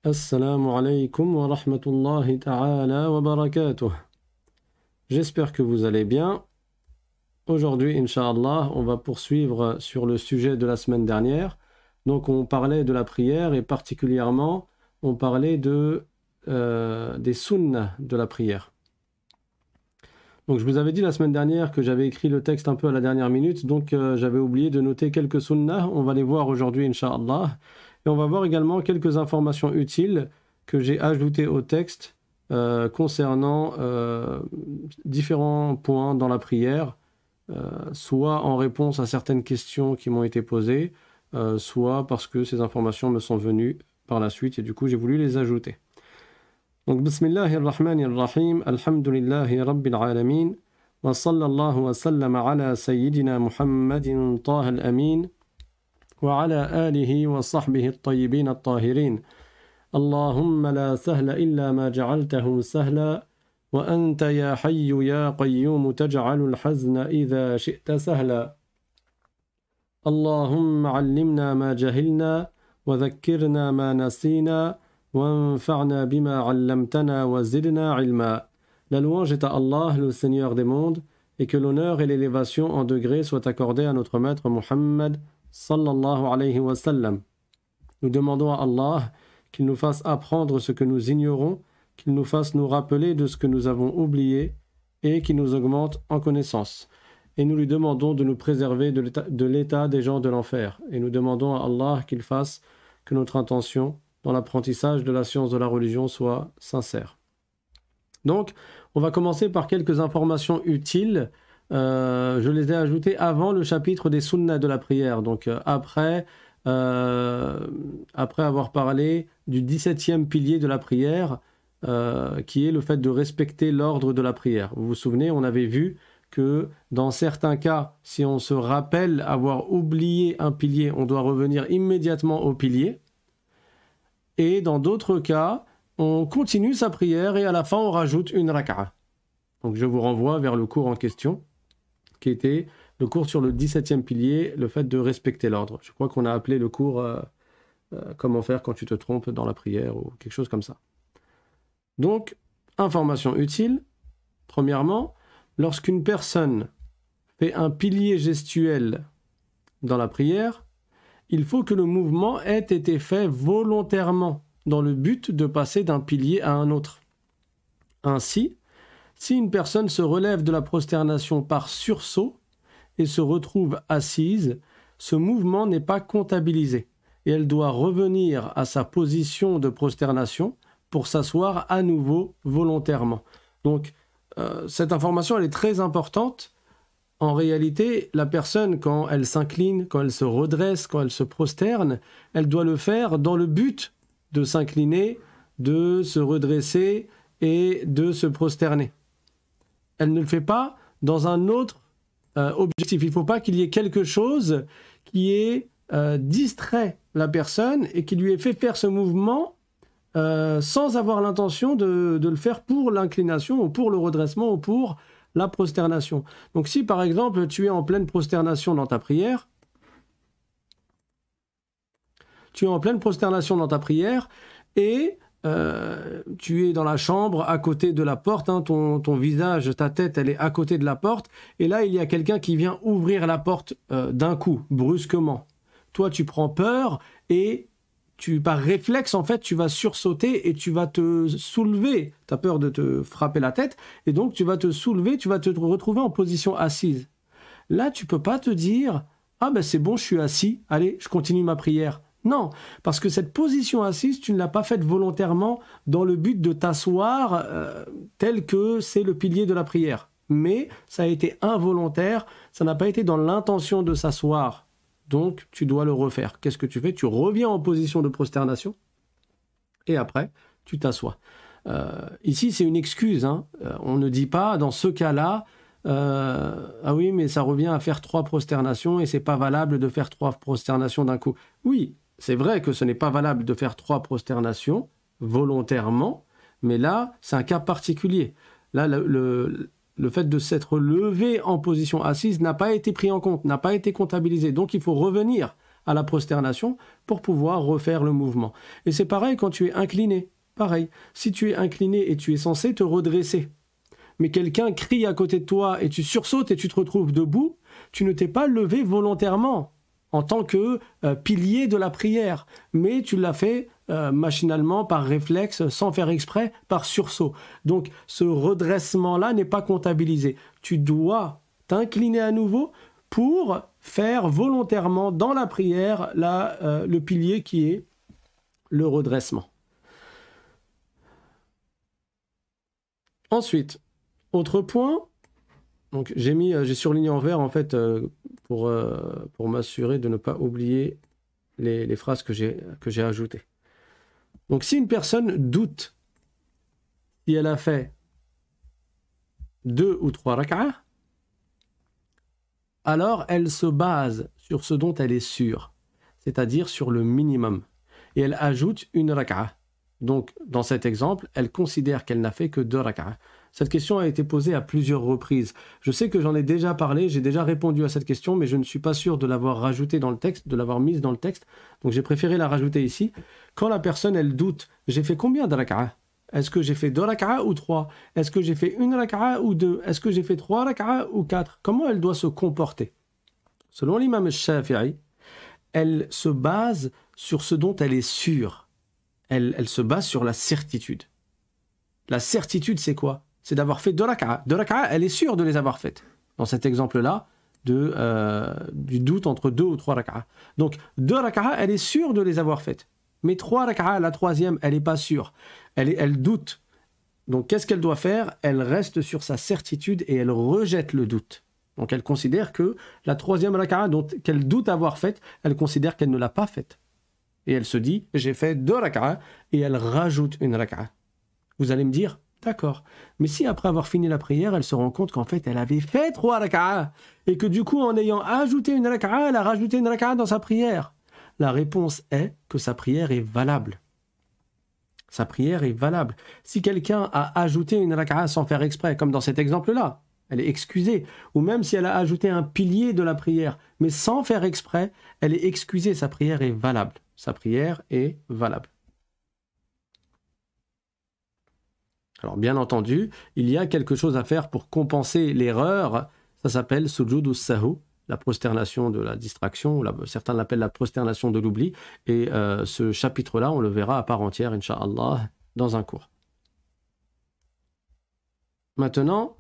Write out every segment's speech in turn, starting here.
Assalamu alaikum wa rahmatullahi ta'ala wa barakatuh. J'espère que vous allez bien. Aujourd'hui, Inch'Allah, on va poursuivre sur le sujet de la semaine dernière. Donc, on parlait de la prière et particulièrement, on parlait des sunnahs de la prière. Donc, je vous avais dit la semaine dernière que j'avais écrit le texte un peu à la dernière minute, donc j'avais oublié de noter quelques sunnahs. On va les voir aujourd'hui, Inch'Allah. Et on va voir également quelques informations utiles que j'ai ajoutées au texte concernant différents points dans la prière, soit en réponse à certaines questions qui m'ont été posées, soit parce que ces informations me sont venues par la suite et du coup j'ai voulu les ajouter. Donc, Bismillahirrahmanirrahim, Alhamdulillahi Rabbil Alamin, wa sallallahu wa sallam ala Sayyidina Muhammadin Taha al-Amin, وعلى آله وصحبه الطيبين الطاهرين اللهم لا سهل إلا ما جعلته سهلا وأنت يا حي يا قيوم تجعل الحزن إذا شئت سهلا اللهم علمنا ما جهلنا وذكرنا ما نسينا وانفعنا بما علمتنا وزدنا علما. La louange est à Allah, le Seigneur des mondes, et que l'honneur et l'élévation en degrés soient accordés à notre maître Muhammad sallallahu alayhi wa sallam. Nous demandons à Allah qu'il nous fasse apprendre ce que nous ignorons, qu'il nous fasse nous rappeler de ce que nous avons oublié et qu'il nous augmente en connaissance. Et nous lui demandons de nous préserver de l'état des gens de l'enfer. Et nous demandons à Allah qu'il fasse que notre intention dans l'apprentissage de la science de la religion soit sincère. Donc, on va commencer par quelques informations utiles. Je les ai ajoutées avant le chapitre des sunnahs de la prière, donc après avoir parlé du 17e pilier de la prière, qui est le fait de respecter l'ordre de la prière. Vous vous souvenez, on avait vu que dans certains cas, si on se rappelle avoir oublié un pilier, on doit revenir immédiatement au pilier. Et dans d'autres cas, on continue sa prière et à la fin, on rajoute une raka'a. Donc je vous renvoie vers le cours en question, qui était le cours sur le 17e pilier, le fait de respecter l'ordre. Je crois qu'on a appelé le cours comment faire quand tu te trompes dans la prière ou quelque chose comme ça. Donc, information utile. Premièrement, lorsqu'une personne fait un pilier gestuel dans la prière, il faut que le mouvement ait été fait volontairement dans le but de passer d'un pilier à un autre. Ainsi, si une personne se relève de la prosternation par sursaut et se retrouve assise, ce mouvement n'est pas comptabilisé et elle doit revenir à sa position de prosternation pour s'asseoir à nouveau volontairement. Donc, cette information, elle est très importante. En réalité, la personne, quand elle s'incline, quand elle se redresse, quand elle se prosterne, elle doit le faire dans le but de s'incliner, de se redresser et de se prosterner. Elle ne le fait pas dans un autre objectif. Il ne faut pas qu'il y ait quelque chose qui ait distrait la personne et qui lui ait fait faire ce mouvement sans avoir l'intention de le faire pour l'inclination ou pour le redressement ou pour la prosternation. Donc si par exemple tu es en pleine prosternation dans ta prière, et tu es dans la chambre à côté de la porte, hein, ton visage, ta tête, elle est à côté de la porte, et là il y a quelqu'un qui vient ouvrir la porte d'un coup, brusquement. Toi tu prends peur et par réflexe en fait tu vas sursauter et tu vas te soulever. Tu as peur de te frapper la tête et donc tu vas te soulever, tu vas te retrouver en position assise. Là tu peux pas te dire « Ah ben c'est bon, je suis assis, allez, je continue ma prière ». Non, parce que cette position assise, tu ne l'as pas faite volontairement dans le but de t'asseoir tel que c'est le pilier de la prière. Mais ça a été involontaire, ça n'a pas été dans l'intention de s'asseoir. Donc, tu dois le refaire. Qu'est-ce que tu fais? Tu reviens en position de prosternation et après, tu t'assois. Ici, c'est une excuse. Hein. On ne dit pas, dans ce cas-là, ah oui, mais ça revient à faire 3 prosternations et c'est pas valable de faire 3 prosternations d'un coup. Oui, c'est vrai que ce n'est pas valable de faire 3 prosternations volontairement, mais là, c'est un cas particulier. Là, le fait de s'être levé en position assise n'a pas été pris en compte, n'a pas été comptabilisé. Donc, il faut revenir à la prosternation pour pouvoir refaire le mouvement. Et c'est pareil quand tu es incliné. Pareil, si tu es incliné et tu es censé te redresser, mais quelqu'un crie à côté de toi et tu sursautes et tu te retrouves debout, tu ne t'es pas levé volontairement en tant que pilier de la prière, mais tu l'as fait machinalement, par réflexe, sans faire exprès, par sursaut. Donc ce redressement-là n'est pas comptabilisé. Tu dois t'incliner à nouveau pour faire volontairement dans la prière le pilier qui est le redressement. Ensuite, autre point, donc j'ai surligné en vert en fait pour m'assurer de ne pas oublier les phrases que j'ai ajoutées. Donc si une personne doute si elle a fait 2 ou 3 rak'ah, alors elle se base sur ce dont elle est sûre, c'est-à-dire sur le minimum, et elle ajoute une rak'ah. Donc dans cet exemple, elle considère qu'elle n'a fait que 2 rak'ah. Cette question a été posée à plusieurs reprises. Je sais que j'en ai déjà parlé, j'ai déjà répondu à cette question, mais je ne suis pas sûr de l'avoir rajoutée dans le texte, de l'avoir mise dans le texte, donc j'ai préféré la rajouter ici. Quand la personne, elle doute, j'ai fait combien de rak'ah? Est-ce que j'ai fait 2 rak'ah ou 3? Est-ce que j'ai fait 1 rak'ah ou 2? Est-ce que j'ai fait 3 rak'ah ou 4? Comment elle doit se comporter? Selon l'imam Shafi'i, elle se base sur ce dont elle est sûre. Elle se base sur la certitude. La certitude, c'est quoi? C'est d'avoir fait 2 rak'ah. 2 rak'ah, elle est sûre de les avoir faites. Dans cet exemple-là, du doute entre 2 ou 3 rak'ah. Donc, 2 rak'ah, elle est sûre de les avoir faites. Mais 3 rak'ah, la troisième, elle n'est pas sûre. Elle doute. Donc, qu'est-ce qu'elle doit faire? Elle reste sur sa certitude et elle rejette le doute. Donc, elle considère que la troisième rak'ah qu'elle doute avoir faite, elle considère qu'elle ne l'a pas faite. Et elle se dit, j'ai fait 2 rak'ah, et elle rajoute une rak'ah. Vous allez me dire, d'accord. Mais si après avoir fini la prière, elle se rend compte qu'en fait, elle avait fait 3 rak'ah, et que du coup, en ayant ajouté une rak'ah, elle a rajouté une rak'ah dans sa prière. La réponse est que sa prière est valable. Sa prière est valable. Si quelqu'un a ajouté une rak'ah sans faire exprès, comme dans cet exemple-là, elle est excusée. Ou même si elle a ajouté un pilier de la prière, mais sans faire exprès, elle est excusée. Sa prière est valable. Sa prière est valable. Alors bien entendu, il y a quelque chose à faire pour compenser l'erreur. Ça s'appelle sujud ou sahu, la prosternation de la distraction, ou certains l'appellent la prosternation de l'oubli. Et ce chapitre-là, on le verra à part entière, Inch'Allah, dans un cours. Maintenant,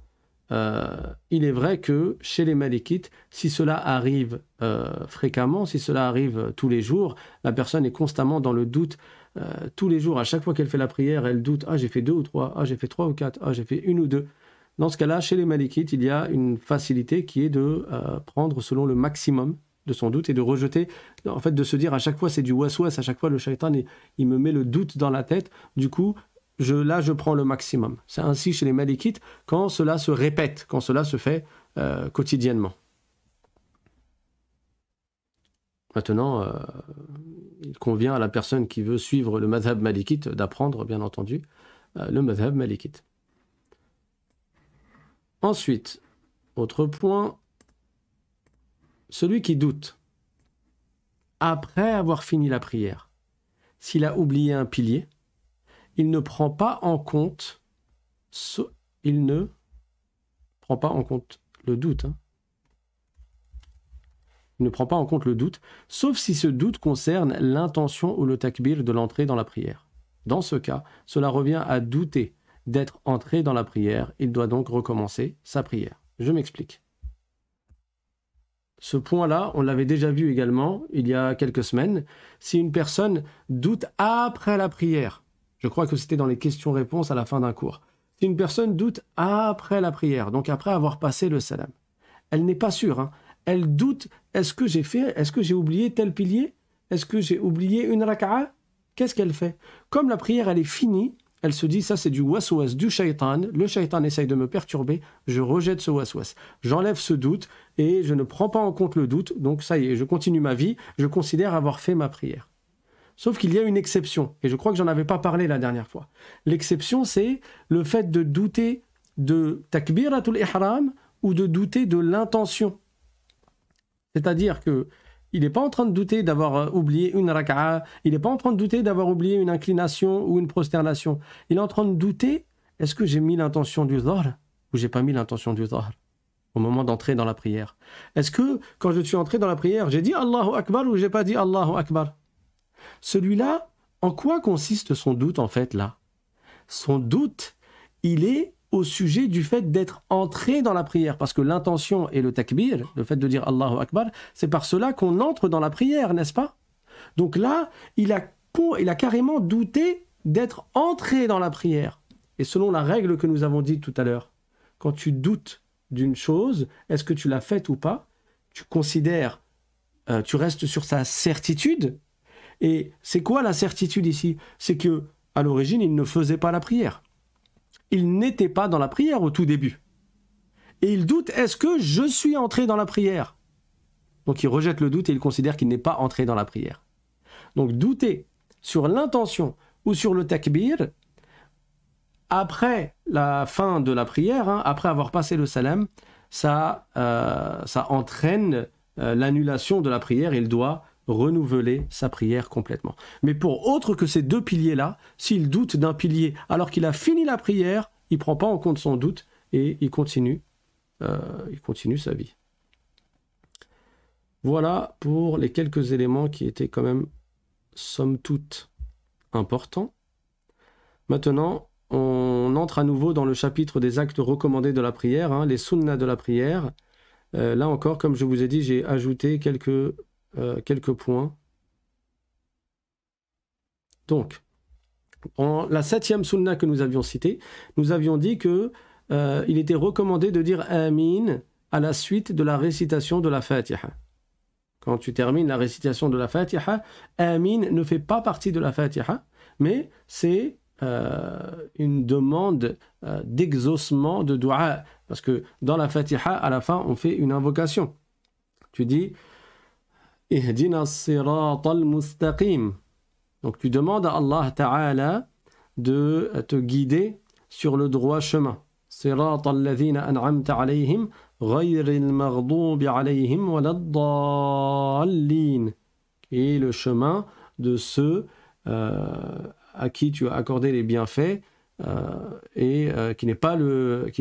il est vrai que chez les Malikites, si cela arrive fréquemment, si cela arrive tous les jours, la personne est constamment dans le doute. Tous les jours, à chaque fois qu'elle fait la prière, elle doute, ah j'ai fait 2 ou 3, ah j'ai fait 3 ou 4, ah j'ai fait 1 ou 2. Dans ce cas-là, chez les Malikites, il y a une facilité qui est de prendre selon le maximum de son doute et de rejeter, en fait de se dire à chaque fois c'est du waswas, à chaque fois le shaitan il me met le doute dans la tête, du coup je prends le maximum. C'est ainsi chez les Malikites quand cela se répète, quand cela se fait quotidiennement. Maintenant, il convient à la personne qui veut suivre le madhab malikite d'apprendre, bien entendu, le madhab malikite. Ensuite, autre point, celui qui doute, après avoir fini la prière, s'il a oublié un pilier, il ne prend pas en compte, le doute. Il ne prend pas en compte le doute, sauf si ce doute concerne l'intention ou le takbir de l'entrée dans la prière. Dans ce cas, cela revient à douter d'être entré dans la prière. Il doit donc recommencer sa prière. Je m'explique. Ce point-là, on l'avait déjà vu également il y a quelques semaines. Si une personne doute après la prière, je crois que c'était dans les questions-réponses à la fin d'un cours. Si une personne doute après la prière, donc après avoir passé le salam, elle n'est pas sûre, hein. Elle doute, est-ce que j'ai oublié tel pilier? Est-ce que j'ai oublié une rak'a? Qu'est-ce qu'elle fait? Comme la prière, elle est finie, elle se dit, ça c'est du waswas, du shaitan, le shaitan essaye de me perturber, je rejette ce waswas. J'enlève ce doute et je ne prends pas en compte le doute, donc ça y est, je continue ma vie, je considère avoir fait ma prière. Sauf qu'il y a une exception, et je crois que j'en avais pas parlé la dernière fois. L'exception, c'est le fait de douter de takbiratul ihram ou de douter de l'intention. C'est-à-dire que Il n'est pas en train de douter d'avoir oublié une raka'a, il n'est pas en train de douter d'avoir oublié une inclination ou une prosternation. Il est en train de douter, est-ce que j'ai mis l'intention du dhahr ou j'ai pas mis l'intention du dhahr au moment d'entrer dans la prière? Est-ce que quand je suis entré dans la prière, j'ai dit Allahu Akbar ou j'ai pas dit Allahu Akbar? Celui-là, en quoi consiste son doute en fait là? Son doute, il est au sujet du fait d'être entré dans la prière, parce que l'intention et le takbir, le fait de dire Allahu Akbar, c'est par cela qu'on entre dans la prière, n'est-ce pas? Donc là, il a carrément douté d'être entré dans la prière. Et selon la règle que nous avons dite tout à l'heure, quand tu doutes d'une chose, est-ce que tu l'as faite ou pas? Tu considères, tu restes sur sa certitude. Et c'est quoi la certitude ici? C'est que à l'origine, il ne faisait pas la prière. Il n'était pas dans la prière au tout début. Et il doute, est-ce que je suis entré dans la prière? Donc il rejette le doute et il considère qu'il n'est pas entré dans la prière. Donc douter sur l'intention ou sur le takbir, après la fin de la prière, après avoir passé le salam, ça entraîne l'annulation de la prière. Il doit renouveler sa prière complètement. Mais pour autre que ces deux piliers-là, s'il doute d'un pilier alors qu'il a fini la prière, il ne prend pas en compte son doute et il continue sa vie. Voilà pour les quelques éléments qui étaient quand même, somme toute, importants. Maintenant, on entre à nouveau dans le chapitre des actes recommandés de la prière, les sunnas de la prière. Là encore, comme je vous ai dit, j'ai ajouté quelques points. Donc, en la 7e sunna que nous avions citée, nous avions dit que il était recommandé de dire Amin à la suite de la récitation de la Fatiha. Quand tu termines la récitation de la Fatiha, Amin ne fait pas partie de la Fatiha, mais c'est une demande d'exaucement de dua, parce que dans la Fatiha, à la fin, on fait une invocation. Tu dis Ihdina as-sirata al-mustaqim. Donc tu demandes à Allah Ta'ala de te guider sur le droit chemin. Sirata alladhina an'amta alayhim ghayril maghdubi alayhim waladdallin. Qui est le chemin de ceux à qui tu as accordé les bienfaits et qui n'est pas le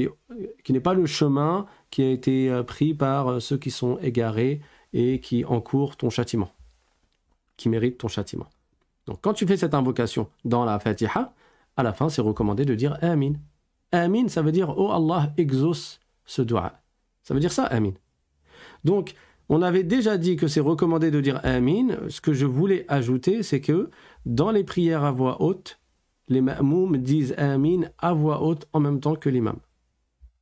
chemin qui a été pris par ceux qui sont égarés et qui encourent ton châtiment, qui méritent ton châtiment. Donc quand tu fais cette invocation dans la Fatiha, à la fin c'est recommandé de dire Amin. Amin, ça veut dire oh Allah exauce ce dua. Ça veut dire ça, Amin. Donc on avait déjà dit que c'est recommandé de dire Amin. Ce que je voulais ajouter, c'est que dans les prières à voix haute, les ma'moum disent Amin à voix haute en même temps que l'imam.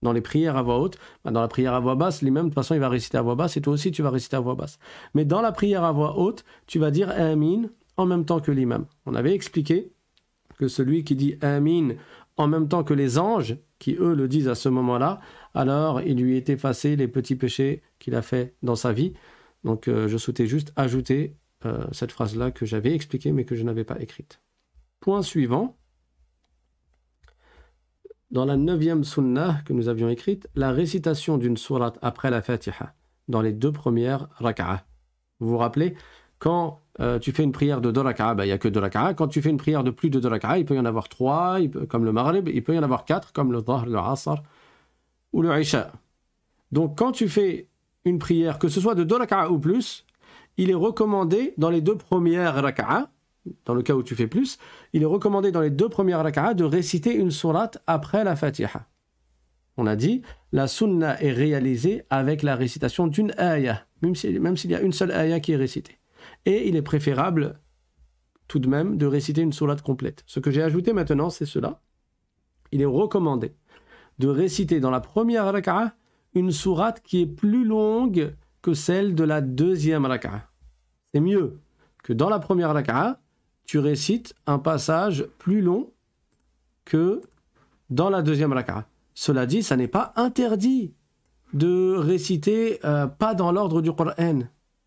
Dans les prières à voix haute, dans la prière à voix basse, l'imam de toute façon il va réciter à voix basse et toi aussi tu vas réciter à voix basse. Mais dans la prière à voix haute, tu vas dire Amin en même temps que l'imam. On avait expliqué que celui qui dit Amin en même temps que les anges, qui eux le disent à ce moment-là, alors il lui est effacé les petits péchés qu'il a fait dans sa vie. Donc je souhaitais juste ajouter cette phrase-là que j'avais expliquée mais que je n'avais pas écrite. Point suivant. Dans la 9e sunnah que nous avions écrite, la récitation d'une sourate après la Fatiha, dans les 2 premières raka'ah. Vous vous rappelez, quand tu fais une prière de 2 raka'ah, il n'y a que 2 raka'ah. Quand tu fais une prière de plus de 2 raka'ah, il peut y en avoir 3, comme le Maghrib, il peut y en avoir 4, comme le Dhahr, le Asr ou le Isha. Donc quand tu fais une prière, que ce soit de 2 raka'ah ou plus, il est recommandé dans les 2 premières raka'ah, dans le cas où tu fais plus, il est recommandé dans les 2 premières raka'ah de réciter une sourate après la Fatiha. On a dit, la sunna est réalisée avec la récitation d'une ayah, même s'il y a une seule ayah qui est récitée. Et il est préférable tout de même de réciter une sourate complète. Ce que j'ai ajouté maintenant, c'est cela. Il est recommandé de réciter dans la première raka'ah une sourate qui est plus longue que celle de la 2e raka'ah. C'est mieux que dans la première raka'ah, tu récites un passage plus long que dans la 2e raka'ah. Cela dit, ça n'est pas interdit de réciter pas dans l'ordre du Coran.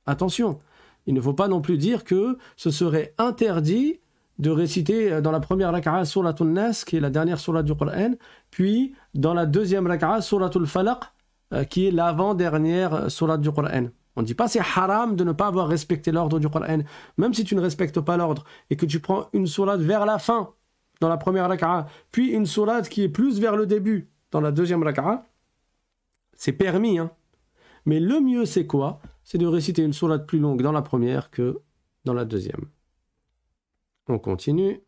Attention, il ne faut pas non plus dire que ce serait interdit de réciter dans la première raka'ah Suratul Nas, qui est la dernière sourate du Coran, puis dans la 2e raka'ah Suratul Falaq, qui est l'avant-dernière sourate du Coran. On ne dit pas c'est haram de ne pas avoir respecté l'ordre du Coran. Même si tu ne respectes pas l'ordre et que tu prends une sourate vers la fin, dans la première raka'a, puis une sourate qui est plus vers le début, dans la deuxième raka'a, c'est permis. Hein. Mais le mieux c'est quoi? C'est de réciter une sourate plus longue dans la première que dans la deuxième. On continue.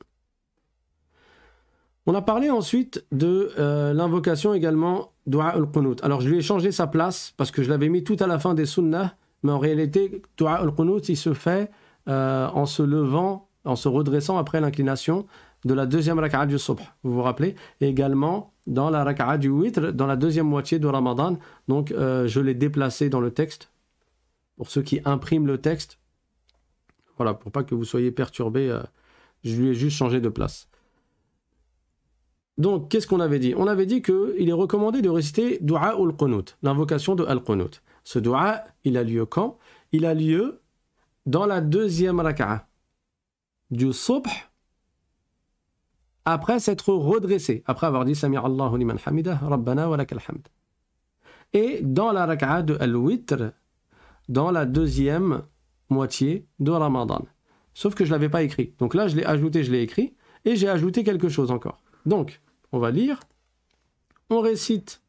On a parlé ensuite de l'invocation également Dua al-Qunut. Alors je lui ai changé sa place parce que je l'avais mis tout à la fin des sunnahs, mais en réalité Dua al-Qunut il se fait en se levant, en se redressant après l'inclination de la deuxième raka'a du subh. Vous vous rappelez? Et également dans la raka'a du witr, dans la deuxième moitié de Ramadan. Donc je l'ai déplacé dans le texte. Pour ceux qui impriment le texte, voilà, pour pas que vous soyez perturbés, je lui ai juste changé de place. Donc, qu'est-ce qu'on avait dit? On avait dit qu'il est recommandé de réciter Dua al-Qunut, l'invocation de al-Qunut. Ce dua, il a lieu quand? Il a lieu dans la deuxième raka'a du subh, après s'être redressé, après avoir dit Sami Allahu liman hamidah, Rabbana wa lakal hamd. Et dans la raka'a de al-Witr, dans la deuxième moitié de Ramadan. Sauf que je ne l'avais pas écrit. Donc là, je l'ai ajouté, je l'ai écrit, et j'ai ajouté quelque chose encore. Donc, on va lire. On récite.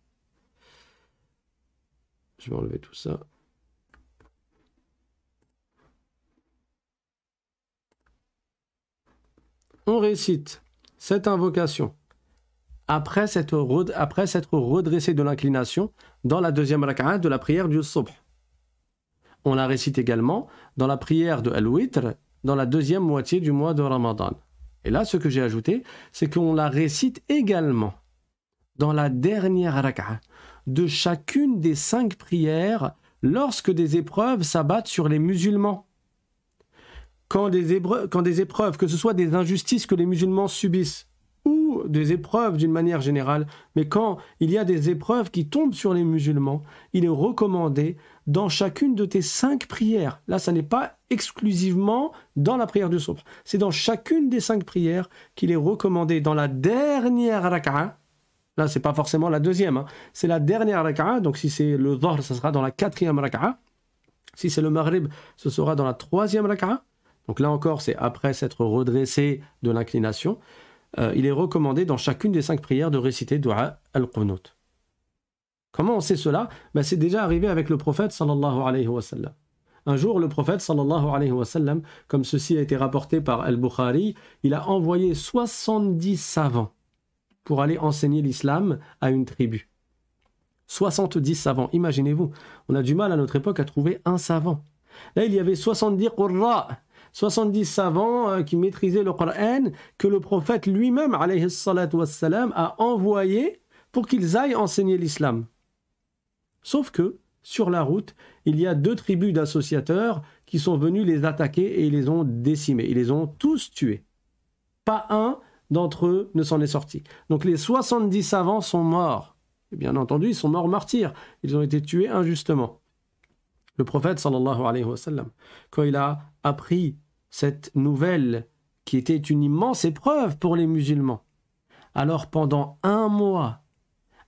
Je vais enlever tout ça. On récite cette invocation après s'être redressé de l'inclination dans la deuxième raka'a de la prière du subh. On la récite également dans la prière de Al-Witr, dans la deuxième moitié du mois de Ramadan. Et là, ce que j'ai ajouté, c'est qu'on la récite également dans la dernière raka'a de chacune des 5 prières lorsque des épreuves s'abattent sur les musulmans. Quand des épreuves, que ce soit des injustices que les musulmans subissent, ou des épreuves d'une manière générale, mais quand il y a des épreuves qui tombent sur les musulmans, il est recommandé dans chacune de tes 5 prières. Là, ça n'est pas exclusivement dans la prière du subh. C'est dans chacune des 5 prières qu'il est recommandé dans la dernière raka'a. Là, c'est pas forcément la deuxième, hein. C'est la dernière raka'a. Donc, si c'est le Dhuhr, ça sera dans la 4e raka'a. Si c'est le Maghrib, ce sera dans la 3e raka'a. Donc là encore, c'est après s'être redressé de l'inclination. Il est recommandé dans chacune des 5 prières de réciter Dua al-Qunut. Comment on sait cela? C'est déjà arrivé avec le prophète sallallahu alayhi wa sallam. Un jour, le prophète sallallahu alayhi wa sallam, comme ceci a été rapporté par Al-Bukhari, il a envoyé 70 savants pour aller enseigner l'islam à une tribu. 70 savants, imaginez-vous. On a du mal à notre époque à trouver un savant. Là, il y avait 70 qurra, 70 savants qui maîtrisaient le Coran, que le prophète lui-même, alayhi salatu wassalam, a envoyé pour qu'ils aillent enseigner l'islam. Sauf que, sur la route, il y a 2 tribus d'associateurs qui sont venus les attaquer et ils les ont décimés. Ils les ont tous tués. Pas un d'entre eux ne s'en est sorti. Donc les 70 savants sont morts. Et bien entendu, ils sont morts martyrs. Ils ont été tués injustement. Le prophète, sallallahu alayhi wa sallam, quand il a appris cette nouvelle qui était une immense épreuve pour les musulmans, alors pendant 1 mois,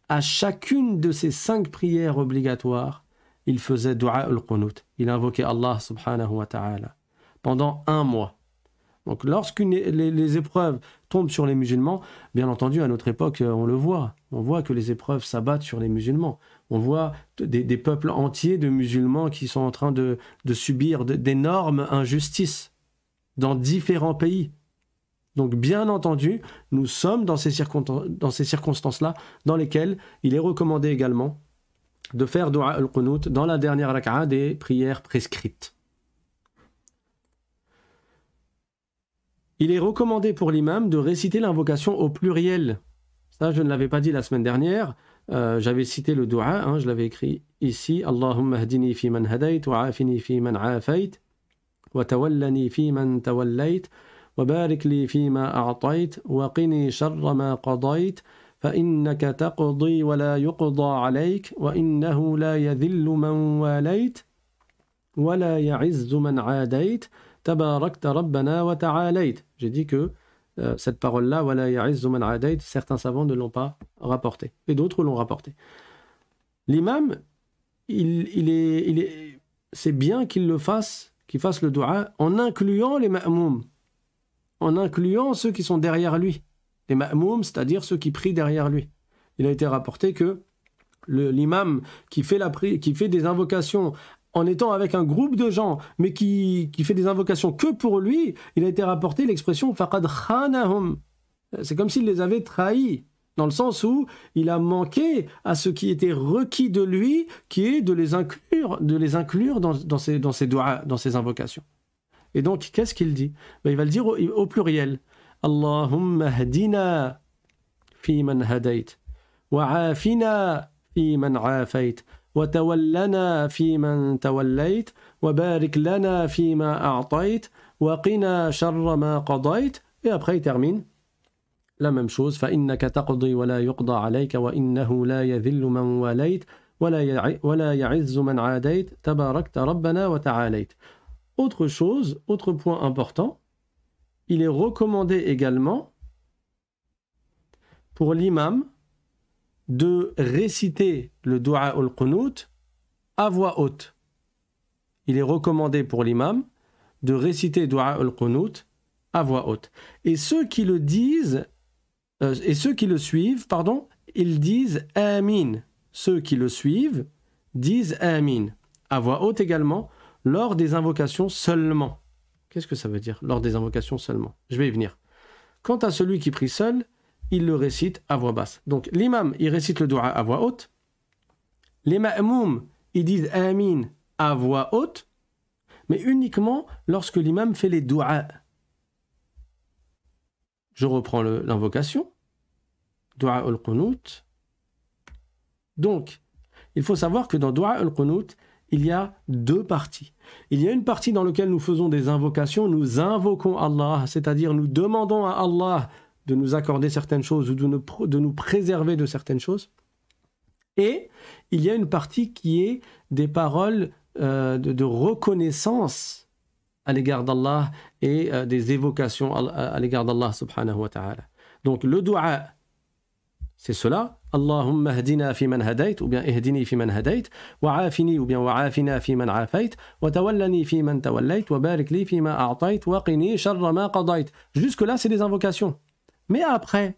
à chacune de ces 5 prières obligatoires, il faisait Dua al-Qunut. Il invoquait Allah subhanahu wa ta'ala pendant 1 mois. Donc lorsque les épreuves tombent sur les musulmans, bien entendu à notre époque on le voit. On voit que les épreuves s'abattent sur les musulmans. On voit des peuples entiers de musulmans qui sont en train de subir d'énormes injustices dans différents pays. Donc bien entendu, nous sommes dans ces circonstances-là dans lesquelles il est recommandé également de faire Dua al-Qunut dans la dernière raka'a des prières prescrites. Il est recommandé pour l'imam de réciter l'invocation au pluriel. Ça, je ne l'avais pas dit la semaine dernière. J'avais cité le dua, je l'avais écrit ici. Allahumma hdini fi man hadayt, wa afini fi man afayt, wa tawallani fi man tawallayt, wa barik li fi ma a'tayt, wa qini sharra ma qadayt, fa innaka taqdi wa la yuqda alayk, wa innahu la yadhillu man walayt, wa la ya'izzu man adayt. Tabarakta Rabbana wa ta'alayt. J'ai dit que cette parole-là, wala ya'izzu man adayt, certains savants ne l'ont pas rapporté et d'autres l'ont rapporté. L'imam, il est c'est bien qu'il fasse le dua en incluant les ma'moum, en incluant ceux qui sont derrière lui. Les ma'moum, c'est-à-dire ceux qui prient derrière lui. Il a été rapporté que l'imam qui fait des invocations en étant avec un groupe de gens, mais qui fait des invocations que pour lui, il a été rapporté l'expression faqad khanahum. C'est comme s'il les avait trahis, dans le sens où il a manqué à ce qui était requis de lui, qui est de les inclure dans ses du'a, dans ses invocations. Et donc, qu'est-ce qu'il dit? Il va le dire au pluriel. Allahumma hadina fi man hadayt, wa afina fi man afayt, wa tawallana fi man tawallayt, wa barik lana fi ma a'tayt, wa qina sharra ma qadayt. Et après, il termine la même chose. فَإِنَّكَ تَقْضِي وَلَا يُقْضَى عَلَيْكَ وَإِنَّهُ لَا يَذِلُّ مَنْ وَالَيْتَ وَلَا يَعِزُّ مَنْ عَادَيْتَ تَبَارَكْتَ رَبَّنَا وَتَعَالَيْتَ. Autre chose, autre point important, il est recommandé également pour l'imam de réciter le dua al-qunut à voix haute. Il est recommandé pour l'imam de réciter dua al-qunut à voix haute. Et ceux qui le disent, et ceux qui le suivent, ils disent Amin. Ceux qui le suivent disent Amin. À voix haute également, lors des invocations seulement. Qu'est-ce que ça veut dire, lors des invocations seulement? Je vais y venir. Quant à celui qui prie seul, il le récite à voix basse. Donc l'imam, il récite le dua à voix haute. Les ma'moum, ils disent Amin à voix haute, mais uniquement lorsque l'imam fait les du'a. Je reprends l'invocation. Dua al-Qunut. Donc, il faut savoir que dans Dua al-Qunut, il y a deux parties. Il y a une partie dans laquelle nous faisons des invocations, nous invoquons Allah, c'est-à-dire nous demandons à Allah de nous accorder certaines choses ou de nous préserver de certaines choses. Et il y a une partie qui est des paroles de reconnaissance à l'égard d'Allah et des évocations à l'égard d'Allah subhanahu wa ta'ala. Donc le dua, c'est cela. Allahumma hadina fi man hadayt, ou bien ihdini fi man hadayt, wa afini, ou bien wa afina fi man afayt, wa tawallani fi man tawallayt, wa barik li fi ma a'tayt, wa qini sharra ma qadayt. Jusque-là, c'est des invocations. Mais après,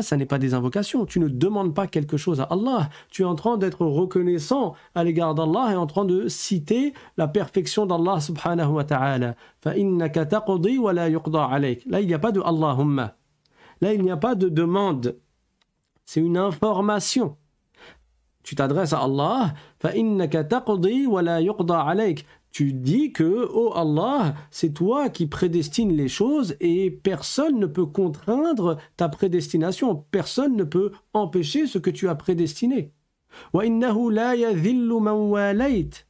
ça n'est pas des invocations. Tu ne demandes pas quelque chose à Allah. Tu es en train d'être reconnaissant à l'égard d'Allah et en train de citer la perfection d'Allah subhanahu wa ta'ala. فَإِنَّكَ تَقْضِي وَلَا يُقْضَى عَلَيْكَ. Là, il n'y a pas de Allahumma. Là, il n'y a pas de demande. C'est une information. Tu t'adresses à Allah. فَإِنَّكَ تَقْضِي وَلَا يُقْضَى عَلَيْكَ. Tu dis que, oh Allah, c'est toi qui prédestines les choses et personne ne peut contraindre ta prédestination. Personne ne peut empêcher ce que tu as prédestiné. وَإِنَّهُ لَا يَذِلُّ مَنْ وَالَيْتَ.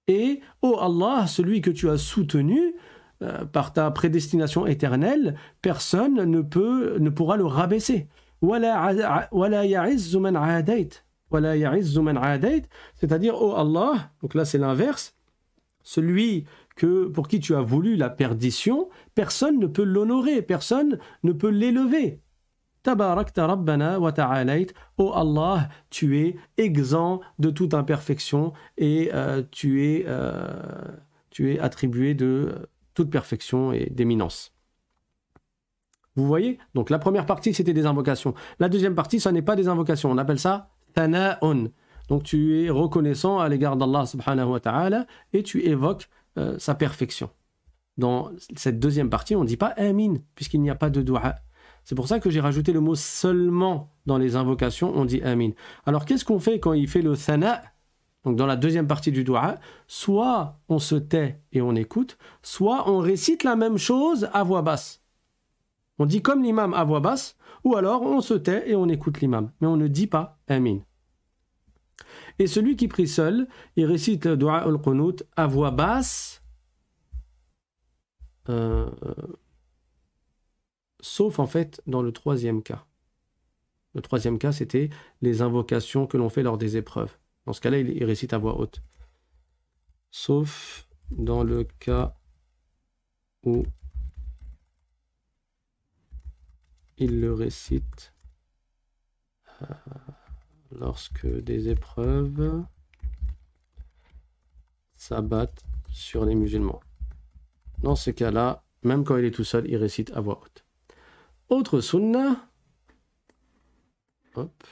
Et, oh Allah, celui que tu as soutenu par ta prédestination éternelle, personne ne pourra le rabaisser. وَلَا يَعِزُّ مَنْ عَادَيْتَ. وَلَا يَعِزُّ مَنْ عَادَيْتَ. C'est-à-dire, oh Allah, donc là c'est l'inverse, celui pour qui tu as voulu la perdition, personne ne peut l'honorer, personne ne peut l'élever. Tabarakta Rabbana wa ta'alayt. Oh Allah, tu es exempt de toute imperfection et tu es attribué de toute perfection et d'éminence. Vous voyez? Donc la première partie, c'était des invocations. La deuxième partie, ce n'est pas des invocations. On appelle ça thana'un. Donc tu es reconnaissant à l'égard d'Allah subhanahu wa ta'ala et tu évoques sa perfection. Dans cette deuxième partie, on ne dit pas Amin, puisqu'il n'y a pas de dua. C'est pour ça que j'ai rajouté le mot seulement dans les invocations, on dit Amin. Alors qu'est-ce qu'on fait quand il fait le thana? Donc dans la deuxième partie du dua, soit on se tait et on écoute, soit on récite la même chose à voix basse. On dit comme l'imam à voix basse, ou alors on se tait et on écoute l'imam. Mais on ne dit pas Amin. Et celui qui prie seul, il récite le dua al-qunut à voix basse, sauf en fait dans le troisième cas. Le troisième cas, c'était les invocations que l'on fait lors des épreuves. Dans ce cas-là, il récite à voix haute. Sauf dans le cas où il le récite lorsque des épreuves s'abattent sur les musulmans. Dans ce cas-là, même quand il est tout seul, il récite à voix haute. Autre sunnah. Hop.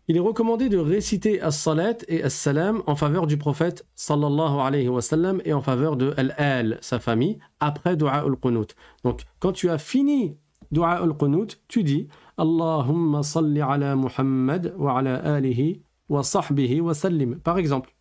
Il est recommandé de réciter as-salat et as-salam en faveur du prophète sallallahu alayhi wa sallam et en faveur de al-al, sa famille, après dua al-qunut. Donc, quand tu as fini dua al-qunut, tu dis Allahumma salli ala Muhammad wa ala alihi wa sahbihi wa sallim. Par exemple.